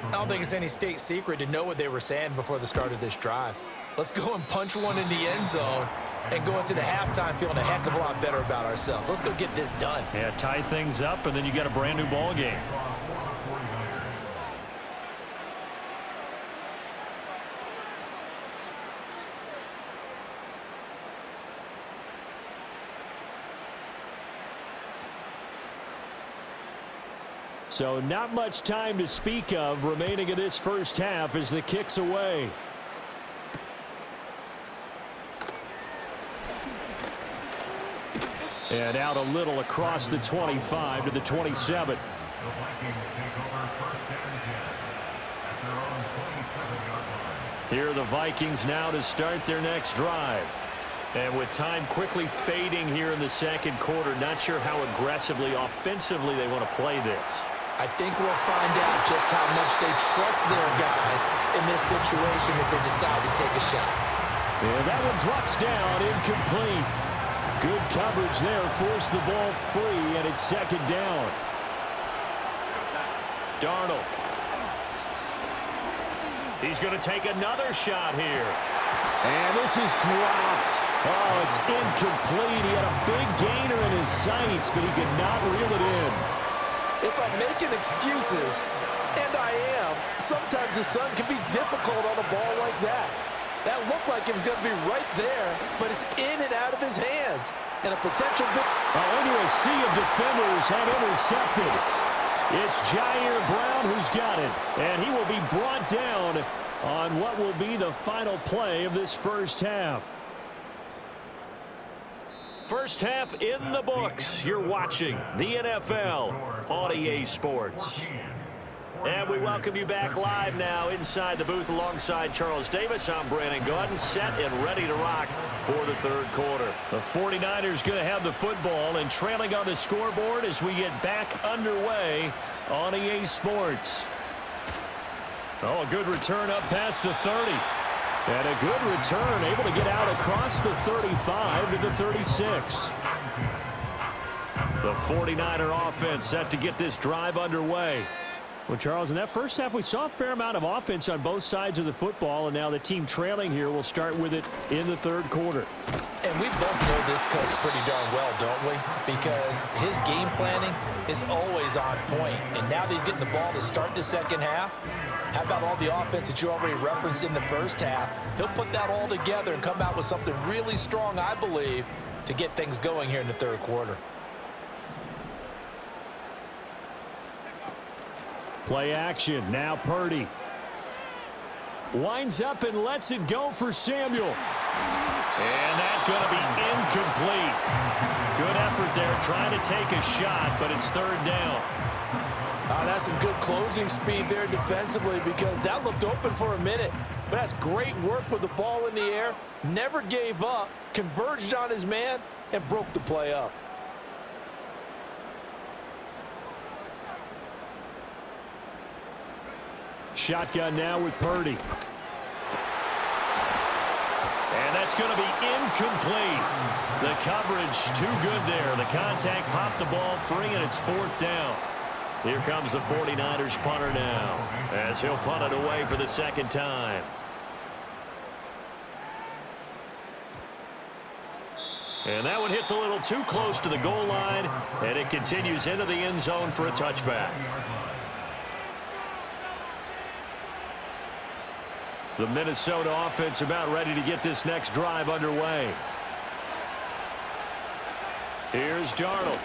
Speaker 11: I don't think it's any state secret to know what they were saying before the start of this drive. Let's go and punch one in the end zone and go into the halftime feeling a heck of a lot better about ourselves. Let's go get this done.
Speaker 9: Yeah, tie things up, and then you got a brand new ball game. So not much time to speak of remaining in this first half as the kick's away. And out a little across the 25 to the 27. Here are the Vikings now to start their next drive. And with time quickly fading here in the second quarter, not sure how aggressively, offensively they want to play this.
Speaker 11: I think we'll find out just how much they trust their guys in this situation if they decide to take a shot.
Speaker 9: And that one drops down, incomplete. Good coverage there, forced the ball free, and it's 2nd down. Darnold. He's going to take another shot here. And this is dropped. Oh, it's incomplete. He had a big gainer in his sights, but he could not reel it in.
Speaker 11: If I'm making excuses, and I am, sometimes the sun can be difficult on a ball like that. That looked like it was going to be right there, but it's in and out of his hands. And a potential big...
Speaker 9: Into a sea of defenders and intercepted. It's Jair Brown who's got it, and he will be brought down on what will be the final play of this first half. First half in the books. You're watching the NFL on EA Sports. And we welcome you back live now inside the booth alongside Charles Davis. I'm Brandon Gaudin, set and ready to rock for the third quarter. The 49ers going to have the football and trailing on the scoreboard as we get back underway on EA Sports. Oh, a good return up past the 30. And a good return, able to get out across the 35 to the 36. The 49er offense set to get this drive underway. Well, Charles, in that first half, we saw a fair amount of offense on both sides of the football, and now the team trailing here will start with it in the third quarter.
Speaker 11: And we both know this coach pretty darn well, don't we? Because his game planning is always on point. And now that he's getting the ball to start the second half, how about all the offense that you already referenced in the first half? He'll put that all together and come out with something really strong, I believe, to get things going here in the third quarter.
Speaker 9: Play action. Now Purdy. Winds up and lets it go for Samuel. And that's going to be incomplete. Good effort there, trying to take a shot, but it's third down.
Speaker 11: That's some good closing speed there defensively because that looked open for a minute. But that's great work with the ball in the air. Never gave up, converged on his man, and broke the play up.
Speaker 9: Shotgun now with Purdy. And that's going to be incomplete. The coverage too good there. The contact popped the ball free, and it's fourth down. Here comes the 49ers punter now as he'll punt it away for the second time. And that one hits a little too close to the goal line, and it continues into the end zone for a touchback. The Minnesota offense about ready to get this next drive underway. Here's Darnold.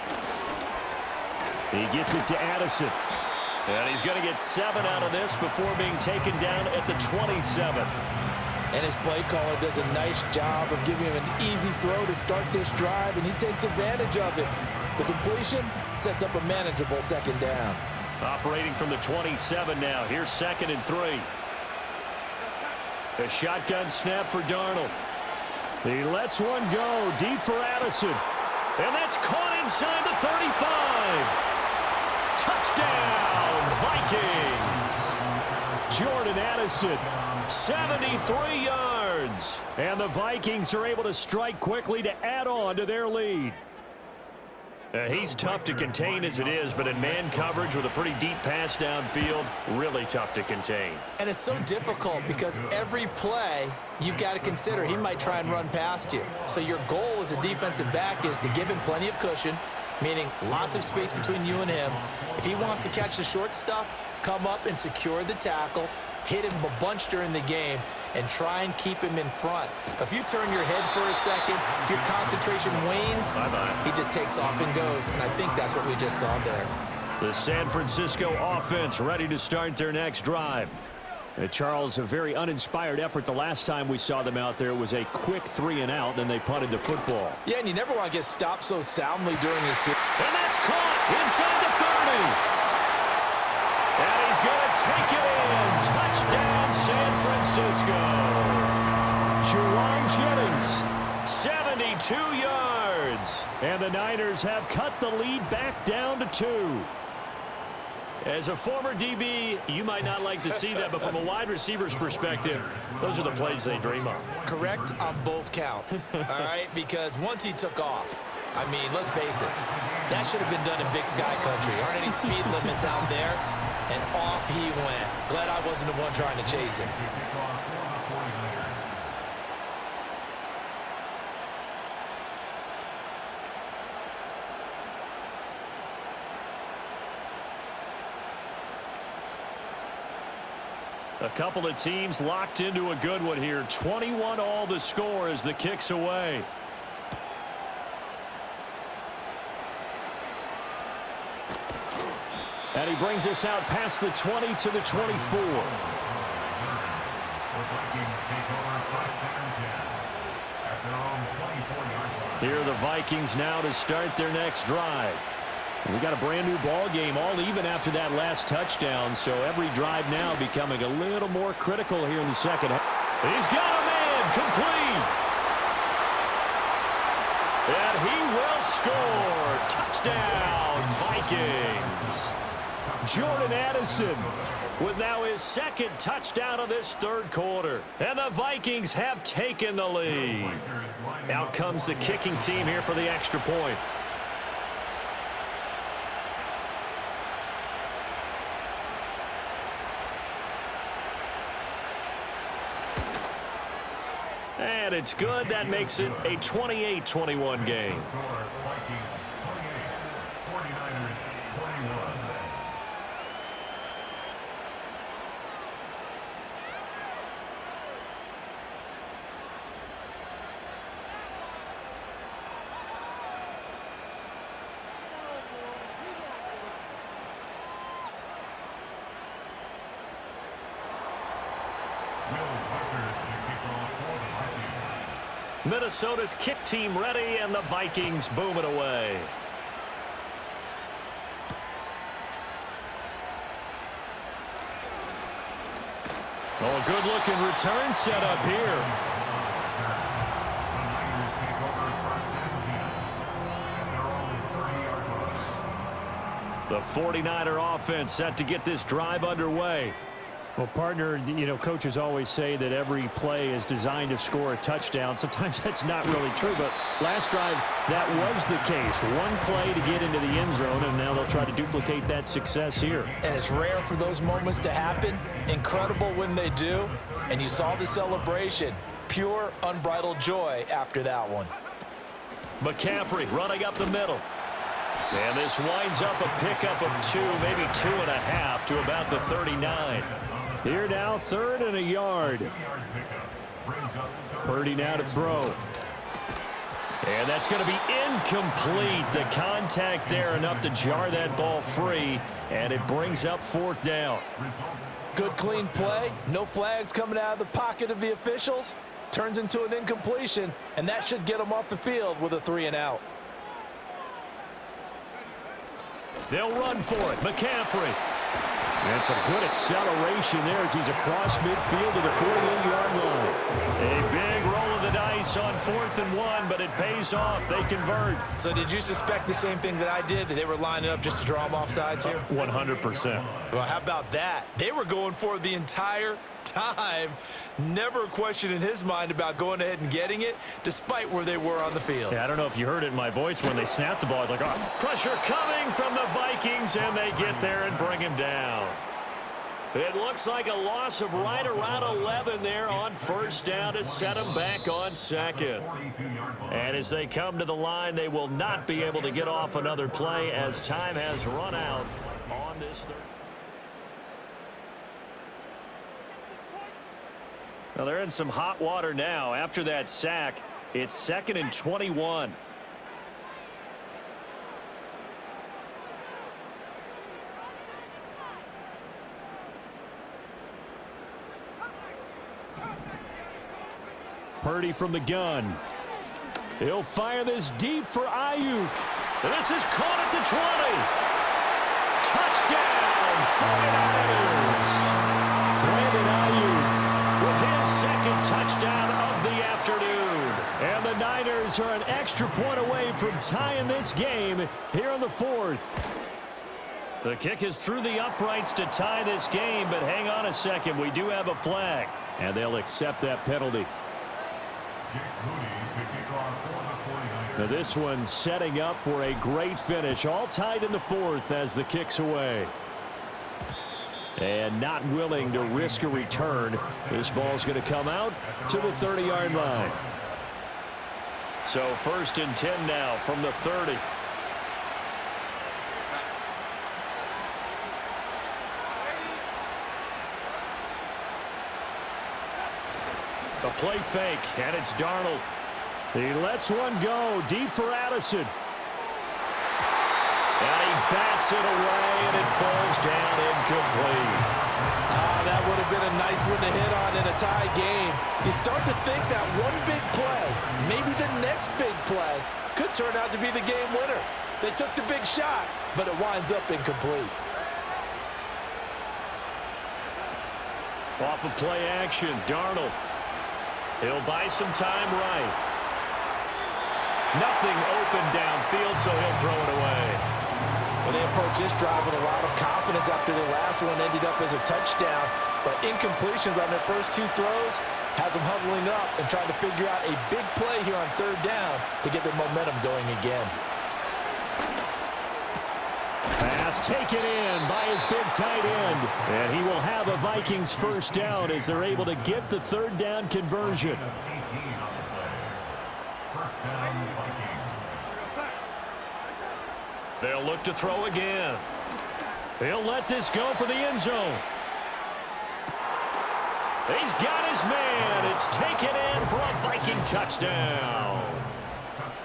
Speaker 9: He gets it to Addison. And he's going to get 7 out of this before being taken down at the 27.
Speaker 11: And his play caller does a nice job of giving him an easy throw to start this drive, and he takes advantage of it. The completion sets up a manageable second down.
Speaker 9: Operating from the 27 now. Here's 2nd and 3. A shotgun snap for Darnold. He lets one go deep for Addison. And that's caught inside the 35. Touchdown, Vikings. Jordan Addison, 73 yards. And the Vikings are able to strike quickly to add on to their lead. He's tough to contain as it is, but in man coverage with a pretty deep pass downfield, really tough to contain.
Speaker 10: And it's so difficult because every play you've got to consider he might try and run past you. So your goal as a defensive back is to give him plenty of cushion, meaning lots of space between you and him. If he wants to catch the short stuff, come up and secure the tackle, hit him a bunch during the game, and try and keep him in front. But if you turn your head for a second, if your concentration wanes, he just takes off and goes. And I think that's what we just saw there.
Speaker 9: The San Francisco offense ready to start their next drive. Charles, a very uninspired effort the last time we saw them out there. It was a quick 3 and out, then they punted the football.
Speaker 11: Yeah, and you never want to get stopped so soundly during this series.
Speaker 9: And that's caught inside the 30. And he's going to take it in. Touchdown, San Francisco. Juwan Jennings, 72 yards. And the Niners have cut the lead back down to 2. As a former DB, you might not like to see that, but from a wide receiver's perspective, those are the plays they dream of.
Speaker 10: Correct on both counts, all right? Because once he took off, I mean, let's face it, that should have been done in Big Sky Country. Aren't any speed limits out there? And off he went. Glad I wasn't the one trying to chase him.
Speaker 9: A couple of teams locked into a good one here. 21 all the score as the kick's away. And he brings us out past the 20 to the 24. Here are the Vikings now to start their next drive. We got a brand new ball game, all even after that last touchdown, so every drive now becoming a little more critical here in the second half. He's got a man complete. And he will score. Touchdown, Vikings. Jordan Addison with now his 2nd touchdown of this 3rd quarter. And the Vikings have taken the lead. Out comes the kicking team here for the extra point. And it's good. That makes it a 28-21 game. Minnesota's kick team ready, and the Vikings boom it away. Oh, good-looking return set up here. The 49er offense set to get this drive underway.
Speaker 12: Well, partner, you know, coaches always say that every play is designed to score a touchdown. Sometimes that's not really true, but last drive, that was the case. One play to get into the end zone, and now they'll try to duplicate that success here.
Speaker 11: And it's rare for those moments to happen. Incredible when they do. And you saw the celebration. Pure, unbridled joy after that one.
Speaker 9: McCaffrey running up the middle. And this winds up a pickup of 2, maybe 2.5 to about the 39.
Speaker 12: Here now, 3rd and a yard. Purdy now to throw.
Speaker 9: And that's going to be incomplete. The contact there enough to jar that ball free, and it brings up 4th down.
Speaker 11: Good clean play. No flags coming out of the pocket of the officials. Turns into an incompletion, and that should get them off the field with a 3-and-out.
Speaker 9: They'll run for it. McCaffrey.
Speaker 12: And some good acceleration there as he's across midfield to the 48-yard line.
Speaker 9: A big roll of the dice on 4th and 1, but it pays off. They convert.
Speaker 11: So did you suspect the same thing that I did, that they were lining up just to draw them off sides here?
Speaker 12: 100%.
Speaker 11: Well, how about that? They were going for it the entire time. Never a question in his mind about going ahead and getting it, despite where they were on the field.
Speaker 12: Yeah, I don't know if you heard it in my voice when they snapped the ball. It's like, oh.
Speaker 9: Pressure coming from the Vikings, and they get there and bring him down. It looks like a loss of right around 11 there on 1st down to set them back on 2nd. And as they come to the line, they will not be able to get off another play as time has run out on this 3rd. Well, they're in some hot water now. After that sack, it's 2nd and 21.
Speaker 12: Purdy from the gun. He'll fire this deep for Ayuk.
Speaker 9: And this is caught at the 20. Touchdown, 49ers. Brandon Ayuk with his 2nd touchdown of the afternoon.
Speaker 12: And the Niners are an extra point away from tying this game here in the 4th.
Speaker 9: The kick is through the uprights to tie this game, but hang on a second. We do have a flag.
Speaker 12: And they'll accept that penalty. Now this one setting up for a great finish. All tied in the 4th as the kick's away. And not willing to risk a return. This ball's going to come out to the 30-yard line.
Speaker 9: So 1st and 10 now from the 30.
Speaker 12: A play fake, and it's Darnold. He lets one go deep for Addison.
Speaker 9: And he bats it away, and it falls down incomplete.
Speaker 11: That would have been a nice one to hit on in a tie game. You start to think that one big play, maybe the next big play, could turn out to be the game winner. They took the big shot, but it winds up incomplete.
Speaker 9: Off of play action, Darnold. He'll buy some time right. Nothing open downfield, so he'll throw it away.
Speaker 11: Well, they approach this drive with a lot of confidence after their last one ended up as a touchdown. But incompletions on their first 2 throws has them huddling up and trying to figure out a big play here on 3rd down to get their momentum going again.
Speaker 12: Pass taken in by his big tight end. And he will have a Vikings 1st down as they're able to get the 3rd down conversion.
Speaker 9: They'll look to throw again.
Speaker 12: He'll let this go for the end zone.
Speaker 9: He's got his man. It's taken in for a Viking touchdown.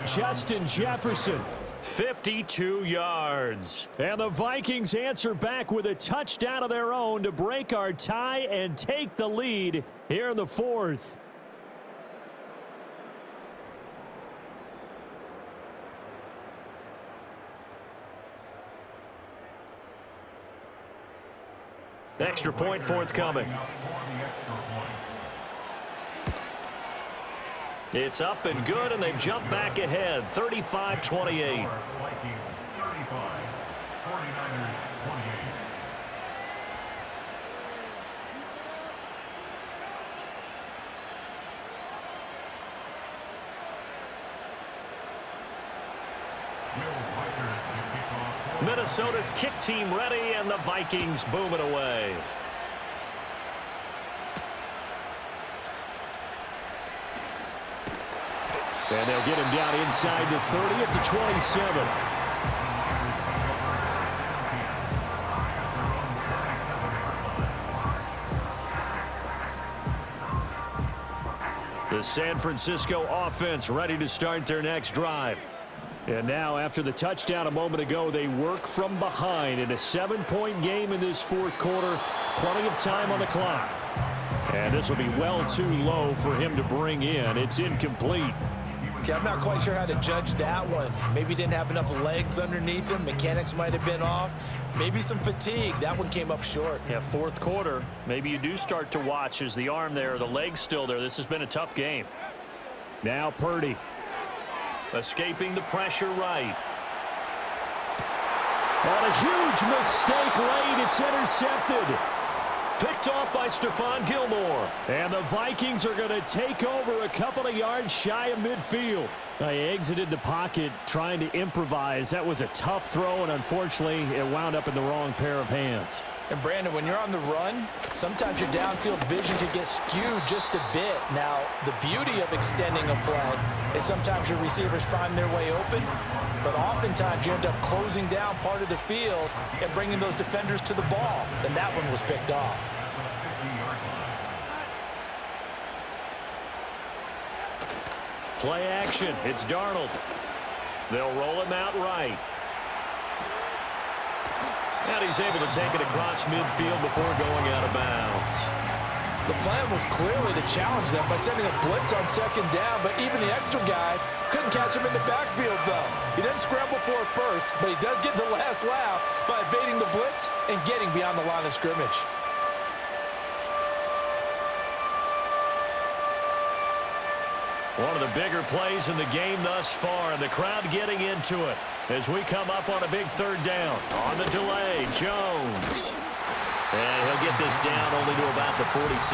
Speaker 12: Justin Jefferson.
Speaker 9: 52 yards.
Speaker 12: And the Vikings answer back with a touchdown of their own to break our tie and take the lead here in the 4th.
Speaker 9: Extra point forthcoming. It's up and good, and they've jumped back ahead, 35-28. Minnesota's kick team ready, and the Vikings boom it away.
Speaker 12: And they'll get him down inside the 30 at the 27.
Speaker 9: The San Francisco offense ready to start their next drive.
Speaker 12: And now, after the touchdown a moment ago, they work from behind in a 7-point game in this fourth quarter. Plenty of time on the clock. And this will be well too low for him to bring in. It's incomplete.
Speaker 10: Okay, I'm not quite sure how to judge that one. Maybe didn't have enough legs underneath him. Mechanics might have been off. Maybe some fatigue. That one came up short.
Speaker 12: Yeah, fourth quarter. Maybe you do start to watch as the arm there, the leg's still there. This has been a tough game. Now Purdy.
Speaker 9: Escaping the pressure right.
Speaker 12: On a huge mistake late, it's intercepted.
Speaker 9: Picked off by Stephon Gilmore.
Speaker 12: And the Vikings are going to take over a couple of yards shy of midfield. They exited the pocket trying to improvise. That was a tough throw, and unfortunately, it wound up in the wrong pair of hands.
Speaker 11: And Brandon, when you're on the run, sometimes your downfield vision can get skewed just a bit. Now, the beauty of extending a play is sometimes your receivers find their way open, but oftentimes you end up closing down part of the field and bringing those defenders to the ball. And that one was picked off.
Speaker 9: Play action. It's Darnold. They'll roll him out right. And he's able to take it across midfield before going out of bounds.
Speaker 11: The plan was clearly to challenge them by sending a blitz on second down, but even the extra guys couldn't catch him in the backfield, though. He didn't scramble for it first, but he does get the last laugh by evading the blitz and getting beyond the line of scrimmage.
Speaker 9: One of the bigger plays in the game thus far, and the crowd getting into it as we come up on a big third down. On the delay, Jones. And he'll get this down only to about the 46.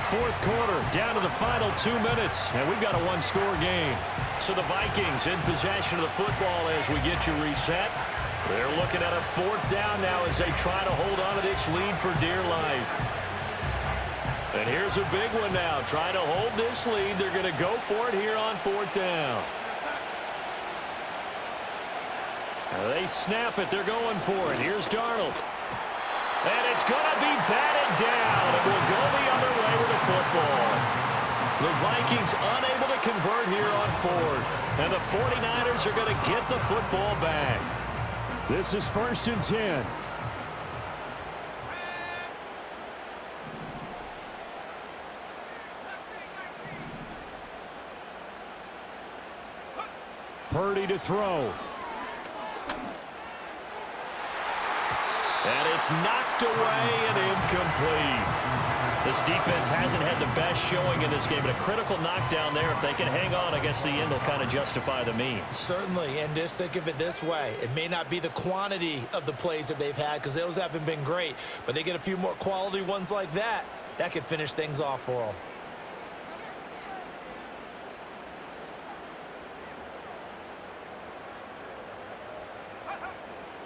Speaker 9: Fourth quarter, down to the final 2 minutes, and we've got a one-score game. So the Vikings in possession of the football as we get you reset. They're looking at a fourth down now as they try to hold on to this lead for dear life. And here's a big one now. Trying to hold this lead. They're going to go for it here on fourth down. They snap it. They're going for it. Here's Darnold. And it's going to be batted down. It will go the other way with the football. The Vikings unable to convert here on fourth. And the 49ers are going to get the football back.
Speaker 12: This is 1st and 10. Purdy to throw.
Speaker 9: And it's knocked away and incomplete. This defense hasn't had the best showing in this game, but a critical knockdown there. If they can hang on, I guess the end will kind of justify the means.
Speaker 10: Certainly, and just think of it this way. It may not be the quantity of the plays that they've had because those haven't been great, but they get a few more quality ones like that. That could finish things off for them.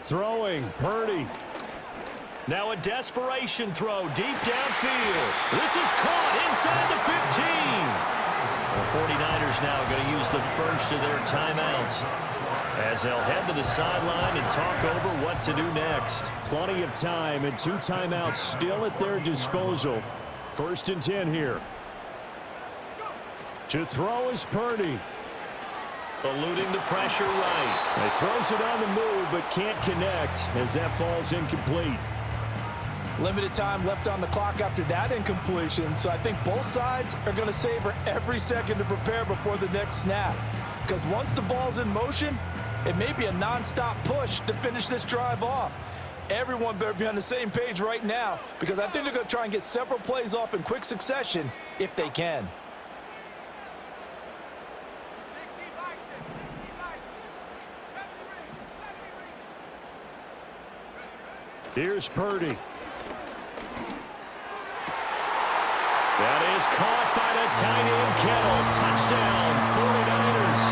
Speaker 12: Throwing, Purdy.
Speaker 9: Now a desperation throw deep downfield. This is caught inside the 15. The 49ers now going to use the first of their timeouts as they'll head to the sideline and talk over what to do next.
Speaker 12: Plenty of time and 2 timeouts still at their disposal. 1st and 10 here. To throw is Purdy.
Speaker 9: Eluding the pressure right.
Speaker 12: He throws it on the move but can't connect as that falls incomplete.
Speaker 11: Limited time left on the clock after that incompletion, so I think both sides are going to savor every second to prepare before the next snap. Because once the ball's in motion, It may be a non-stop push to finish this drive off. Everyone better be on the same page right now because I think they're going to try and get several plays off in quick succession if they can.
Speaker 12: Here's Purdy. That is caught by the tight end Kittle. Touchdown, 49ers.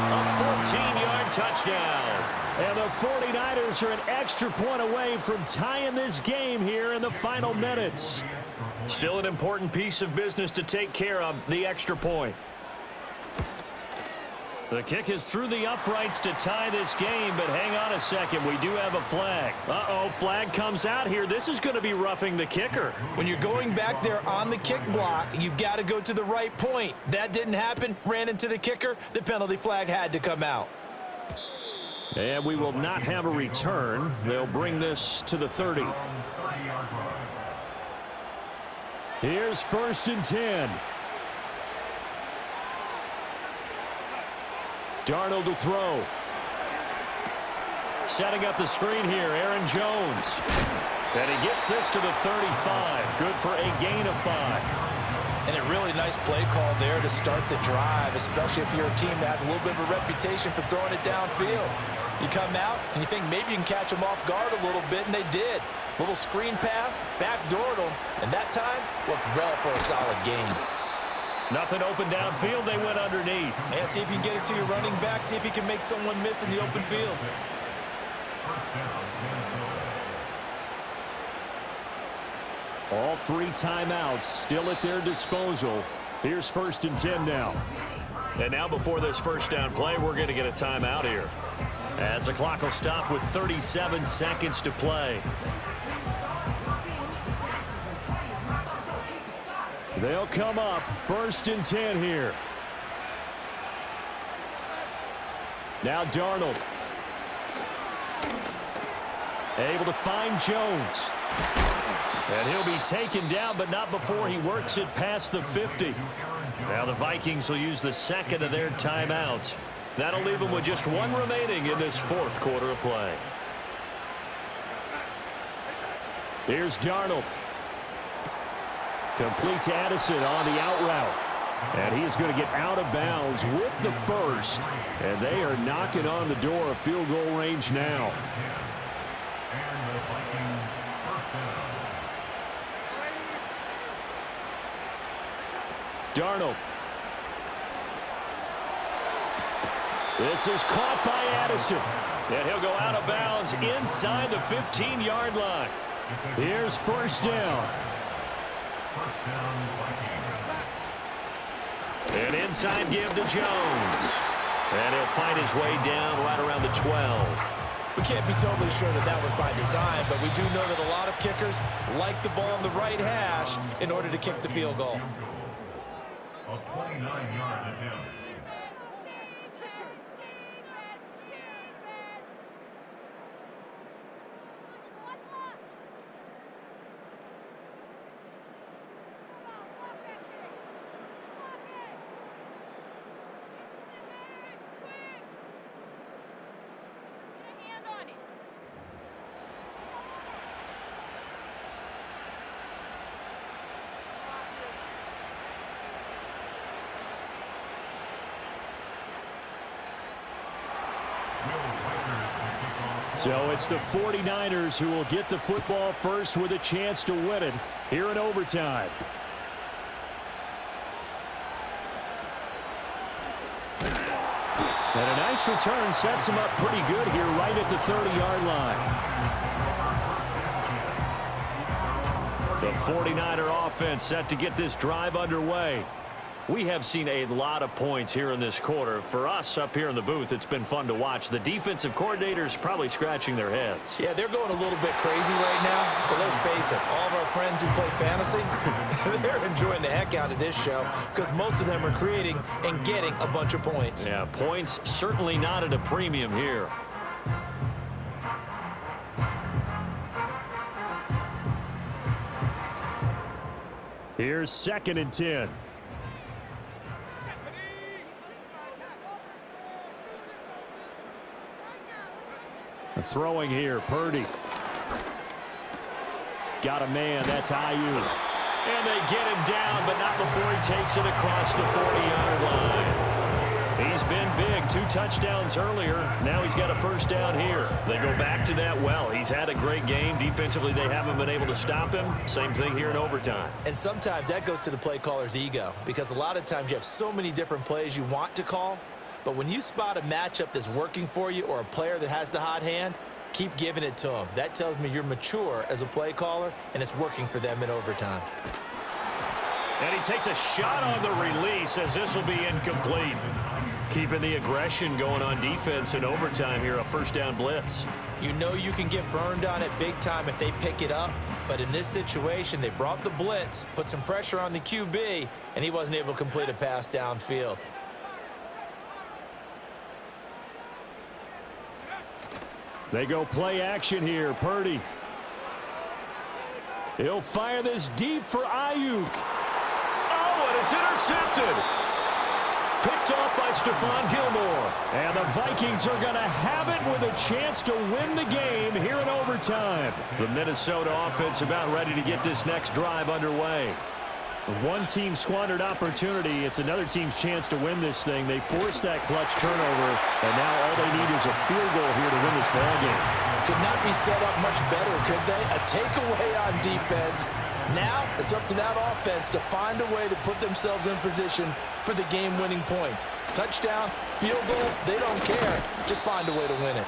Speaker 12: A 14-yard touchdown. And the 49ers are an extra point away from tying this game here in the final minutes. Still an important piece of business to take care of, the extra point. The kick is through the uprights to tie this game, but hang on a second. We do have a flag. Uh-oh, flag comes out here. This is going to be roughing the kicker.
Speaker 11: When you're going back there on the kick block, you've got to go to the right point. That didn't happen. Ran into the kicker. The penalty flag had to come out.
Speaker 12: And we will not have a return. They'll bring this to the 30. Here's 1st and 10. Darnold to throw. Setting up the screen here, Aaron Jones. And he gets this to the 35. Good for a gain of 5.
Speaker 11: And a really nice play call there to start the drive, especially if you're a team that has a little bit of a reputation for throwing it downfield. You come out and you think maybe you can catch them off guard a little bit, and they did. Little screen pass, backdoored them, and that time looked well for a solid gain.
Speaker 12: Nothing open downfield, they went underneath.
Speaker 11: And see if you can get it to your running back, see if you can make someone miss in the open field.
Speaker 12: All 3 timeouts still at their disposal. Here's 1st and 10 now. And now before this first down play, we're going to get a timeout here, as the clock will stop with 37 seconds to play. They'll come up 1st and 10 here. Now Darnold. Able to find Jones. And he'll be taken down, but not before he works it past the 50. Now the Vikings will use the second of their timeouts. That'll leave them with just 1 remaining in this 4th quarter of play. Here's Darnold. Complete to Addison on the out route. And he's going to get out of bounds with the first. And they are knocking on the door of field goal range now. Darnold. This is caught by Addison. And he'll go out of bounds inside the 15-yard line. Here's 1st down. An inside give to Jones. And he'll find his way down right around the 12.
Speaker 11: We can't be totally sure that that was by design, but we do know that a lot of kickers like the ball on the right hash in order to kick the field goal.
Speaker 5: A 29-yard attempt.
Speaker 12: So it's the 49ers who will get the football first with a chance to win it here in overtime. And a nice return sets him up pretty good here right at the 30-yard line. The 49er offense set to get this drive underway. We have seen a lot of points here in this quarter. For us up here in the booth, it's been fun to watch. The defensive coordinators probably scratching their heads.
Speaker 11: Yeah, they're going a little bit crazy right now. But let's face it, all of our friends who play fantasy, they're enjoying the heck out of this show because most of them are creating and getting a bunch of points.
Speaker 12: Yeah, points certainly not at a premium here. Here's 2nd and 10. Throwing here, Purdy. Got a man, that's Ayuk.
Speaker 9: And they get him down, but not before he takes it across the 40-yard line. He's been big, 2 touchdowns earlier. Now he's got a first down here. They go back to that well. He's had a great game. Defensively, they haven't been able to stop him. Same thing here in overtime.
Speaker 10: And sometimes that goes to the play caller's ego, because a lot of times you have so many different plays you want to call, but when you spot a matchup that's working for you or a player that has the hot hand, keep giving it to him. That tells me you're mature as a play caller, and it's working for them in overtime.
Speaker 9: And he takes a shot on the release as this will be incomplete. Keeping the aggression going on defense in overtime here, a first down blitz.
Speaker 10: You know you can get burned on it big time if they pick it up, but in this situation, they brought the blitz, put some pressure on the QB, and he wasn't able to complete a pass downfield.
Speaker 12: They go play action here. Purdy. He'll fire this deep for Ayuk.
Speaker 9: Oh, and it's intercepted. Picked off by Stephon Gilmore.
Speaker 12: And the Vikings are going to have it with a chance to win the game here in overtime.
Speaker 9: The Minnesota offense about ready to get this next drive underway.
Speaker 12: One team squandered opportunity. It's another team's chance to win this thing. They forced that clutch turnover, and now all they need is a field goal here to win this ball game.
Speaker 11: Could not be set up much better, could they? A takeaway on defense. Now it's up to that offense to find a way to put themselves in position for the game-winning points. Touchdown, field goal, they don't care. Just find a way to win it.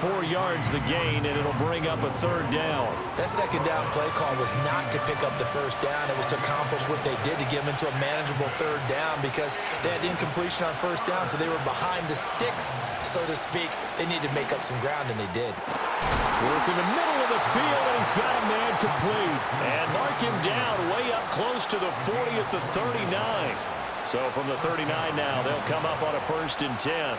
Speaker 9: 4 yards the gain, and it'll bring up a third down.
Speaker 10: That second down play call was not to pick up the first down. It was to accomplish what they did, to get them into a manageable third down, because they had incompletion on first down, so they were behind the sticks, so to speak. They needed to make up some ground, and they did.
Speaker 12: Work in the middle of the field, and he's got a man complete.
Speaker 9: And mark him down way up close to the 40 at the 39. So from the 39 now, they'll come up on a 1st and 10.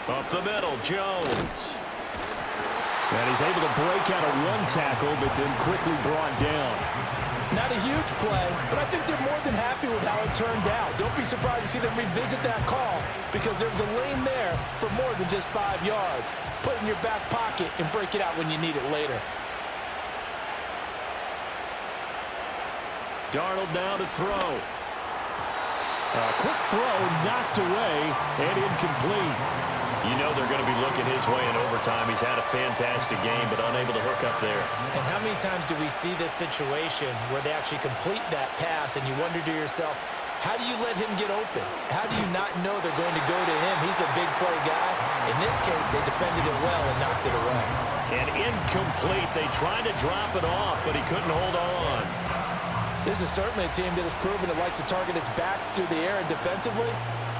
Speaker 9: Up the middle, Jones.
Speaker 12: And he's able to break out of one tackle, but then quickly brought down.
Speaker 11: Not a huge play, but I think they're more than happy with how it turned out. Don't be surprised to see them revisit that call, because there was a lane there for more than just 5 yards. Put it in your back pocket and break it out when you need it later.
Speaker 9: Darnold now to throw.
Speaker 12: A quick throw knocked away and incomplete.
Speaker 9: You know they're going to be looking his way in overtime. He's had a fantastic game, but unable to hook up there.
Speaker 10: And how many times do we see this situation where they actually complete that pass and you wonder to yourself, how do you let him get open? How do you not know they're going to go to him? He's a big play guy. In this case, they defended it well and knocked it away.
Speaker 9: And incomplete. They tried to drop it off, but he couldn't hold on.
Speaker 11: This is certainly a team that has proven it likes to target its backs through the air, and defensively,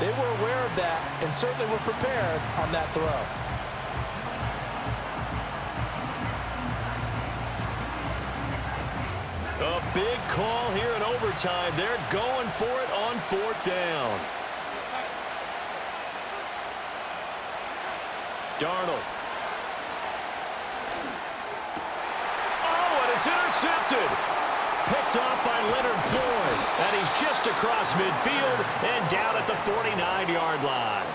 Speaker 11: they were aware of that and certainly were prepared on that throw.
Speaker 9: A big call here in overtime. They're going for it on 4th down. Darnold. Oh, and it's intercepted. Picked off by Leonard Floyd. And he's just across midfield and down at the 49-yard line.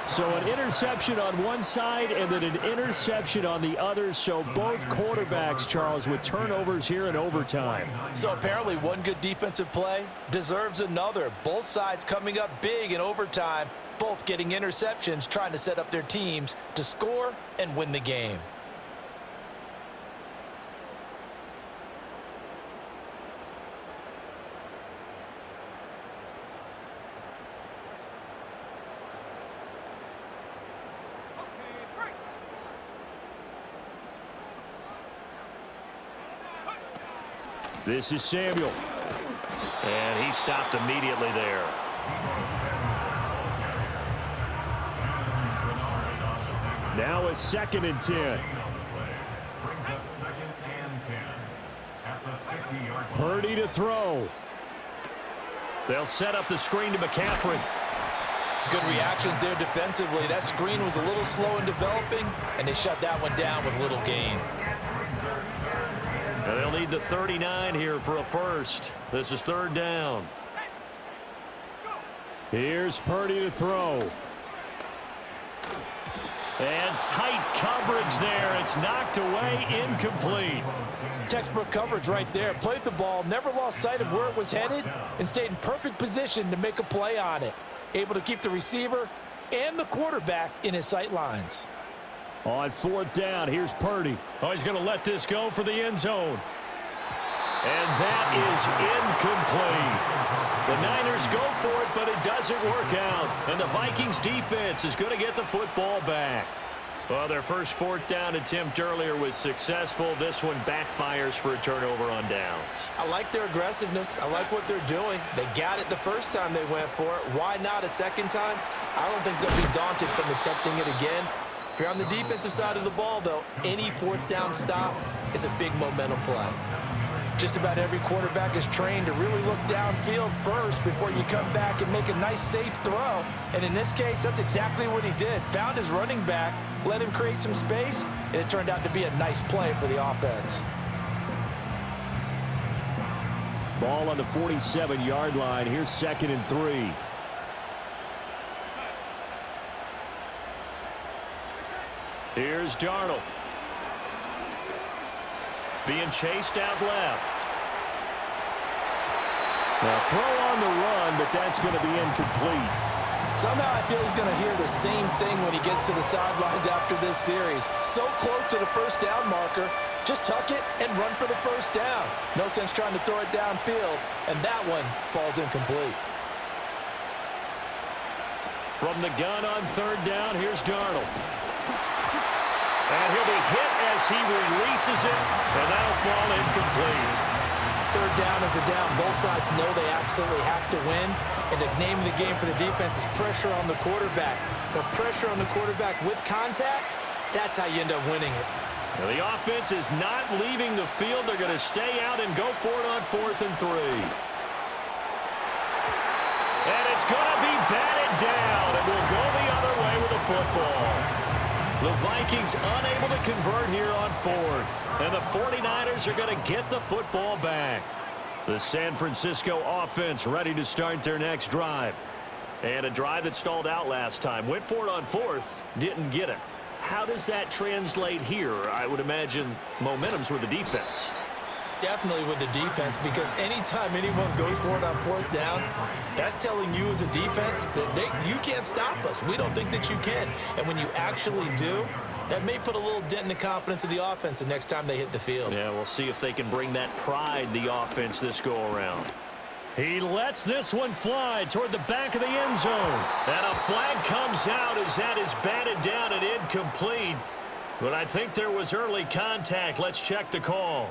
Speaker 12: So an interception on one side and then an interception on the other. So both quarterbacks, Charles, with turnovers here in overtime.
Speaker 11: So apparently one good defensive play deserves another. Both sides coming up big in overtime, both getting interceptions, trying to set up their teams to score and win the game.
Speaker 12: This is Samuel.
Speaker 9: And he stopped immediately there.
Speaker 12: Now a 2nd and 10. Purdy to throw.
Speaker 9: They'll set up the screen to McCaffrey.
Speaker 11: Good reactions there defensively. That screen was a little slow in developing, and they shut that one down with little gain.
Speaker 9: And they'll need the 39 here for a first. This is 3rd down.
Speaker 12: Here's Purdy to throw.
Speaker 9: And tight coverage there. It's knocked away, incomplete.
Speaker 11: Textbook coverage right there. Played the ball, never lost sight of where it was headed, and stayed in perfect position to make a play on it. Able to keep the receiver and the quarterback in his sight lines.
Speaker 12: On 4th down, here's Purdy.
Speaker 9: Oh, he's going to let this go for the end zone. And that is incomplete. The Niners go for it, but it doesn't work out. And the Vikings defense is going to get the football back. Well, their first 4th down attempt earlier was successful. This one backfires for a turnover on downs.
Speaker 11: I like their aggressiveness. I like what they're doing. They got it the first time they went for it. Why not a second time? I don't think they'll be daunted from attempting it again. If you're on the defensive side of the ball, though, any 4th down stop is a big momentum play. Just about every quarterback is trained to really look downfield first before you come back and make a nice, safe throw. And in this case, that's exactly what he did. Found his running back, let him create some space, and it turned out to be a nice play for the offense.
Speaker 12: Ball on the 47-yard line. Here's 2nd and 3.
Speaker 9: Here's Darnold. Being chased out left.
Speaker 12: Now throw on the run, but that's going to be incomplete.
Speaker 11: Somehow I feel he's going to hear the same thing when he gets to the sidelines after this series. So close to the first down marker. Just tuck it and run for the first down. No sense trying to throw it downfield, and that one falls incomplete.
Speaker 9: From the gun on 3rd down, here's Darnold. And he'll be hit as he releases it, and that'll fall incomplete.
Speaker 11: 3rd down is the down. Both sides know they absolutely have to win, and the name of the game for the defense is pressure on the quarterback. But pressure on the quarterback with contact, that's how you end up winning it.
Speaker 9: Now the offense is not leaving the field. They're going to stay out and go for it on 4th and 3. And it's going to be batted down, and we'll go the other way with the football. The Vikings unable to convert here on 4th. And the 49ers are going to get the football back. The San Francisco offense ready to start their next drive. And a drive that stalled out last time. Went for it on 4th, didn't get it. How does that translate here? I would imagine momentum's with the defense.
Speaker 11: Definitely with the defense, because anytime anyone goes for it on 4th down, that's telling you as a defense that you can't stop us. We don't think that you can. And when you actually do, that may put a little dent in the confidence of the offense the next time they hit the field.
Speaker 9: Yeah, we'll see if they can bring that pride, the offense, this go-around. He lets this one fly toward the back of the end zone. And a flag comes out as that is batted down and incomplete. But I think there was early contact. Let's check the call.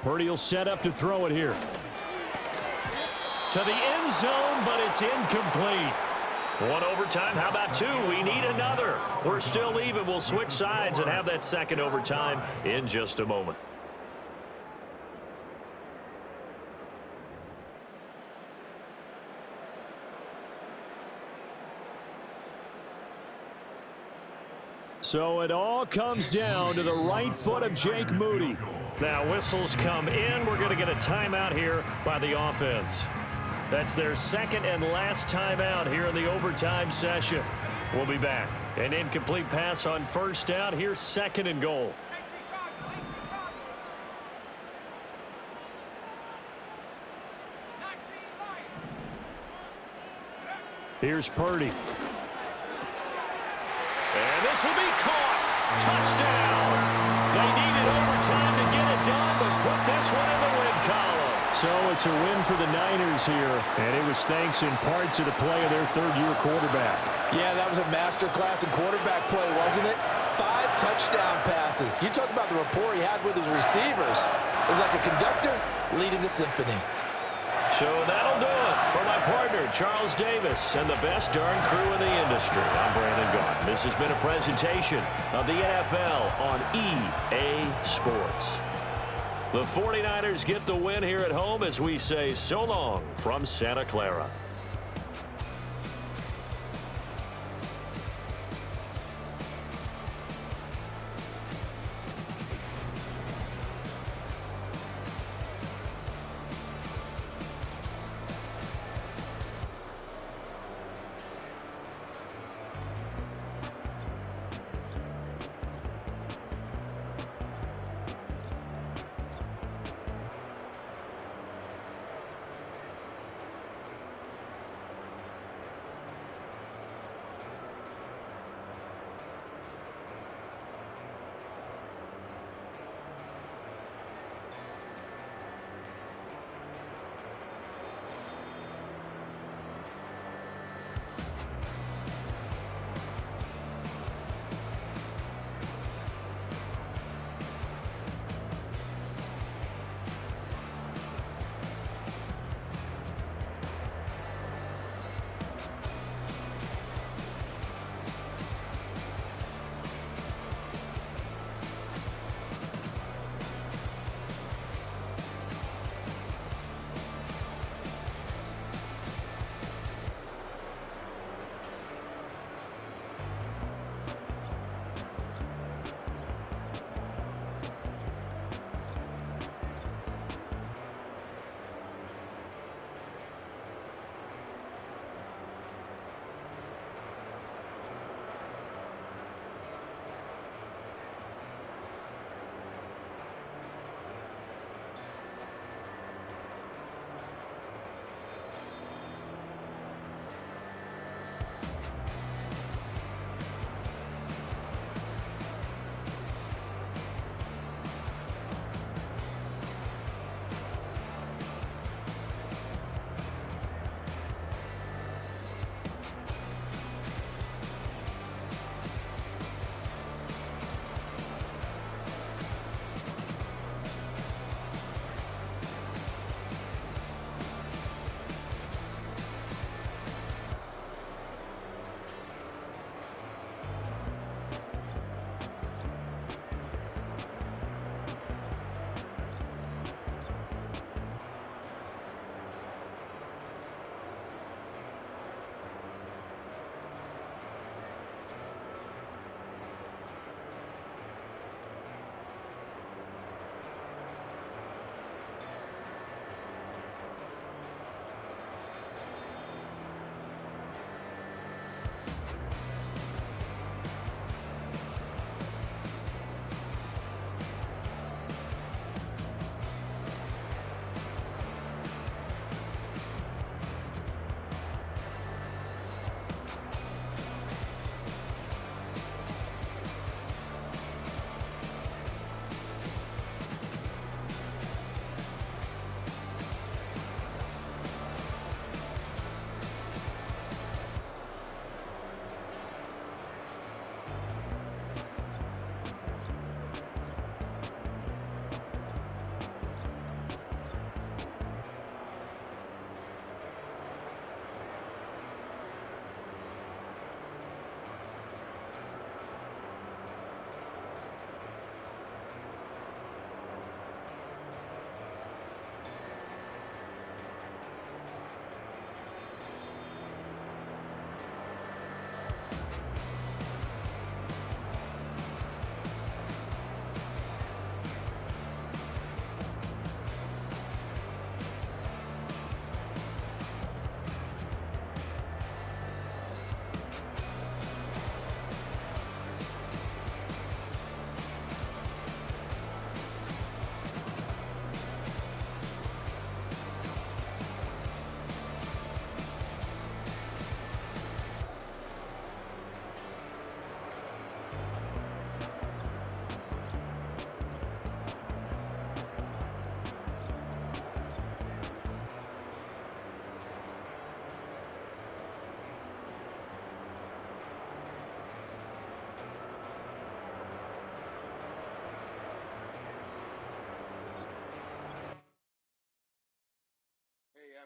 Speaker 12: Purdy will set up to throw it here.
Speaker 9: To the end zone, but it's incomplete. One overtime. How about 2? We need another. We're still even. We'll switch sides and have that second overtime in just a moment.
Speaker 12: So it all comes down to the right foot of Jake Moody.
Speaker 9: Now whistles come in. We're going to get a timeout here by the offense. That's their second and last timeout here in the overtime session. We'll be back. An incomplete pass on 1st down. Here's 2nd and goal.
Speaker 12: Here's Purdy.
Speaker 9: And this will be caught. Touchdown. They needed overtime to get it done, but put this one in the win column.
Speaker 12: So it's a win for the Niners here, and it was thanks in part to the play of their 3rd-year quarterback.
Speaker 11: Yeah, that was a masterclass in quarterback play, wasn't it? 5 touchdown passes. You talk about the rapport he had with his receivers. It was like a conductor leading a symphony.
Speaker 9: So that'll do it for my partner, Charles Davis, and the best darn crew in the industry. I'm Brandon Gaudin. This has been a presentation of the NFL on EA Sports. The 49ers get the win here at home as we say so long from Santa Clara.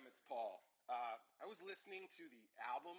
Speaker 13: It's Paul. I was listening to the album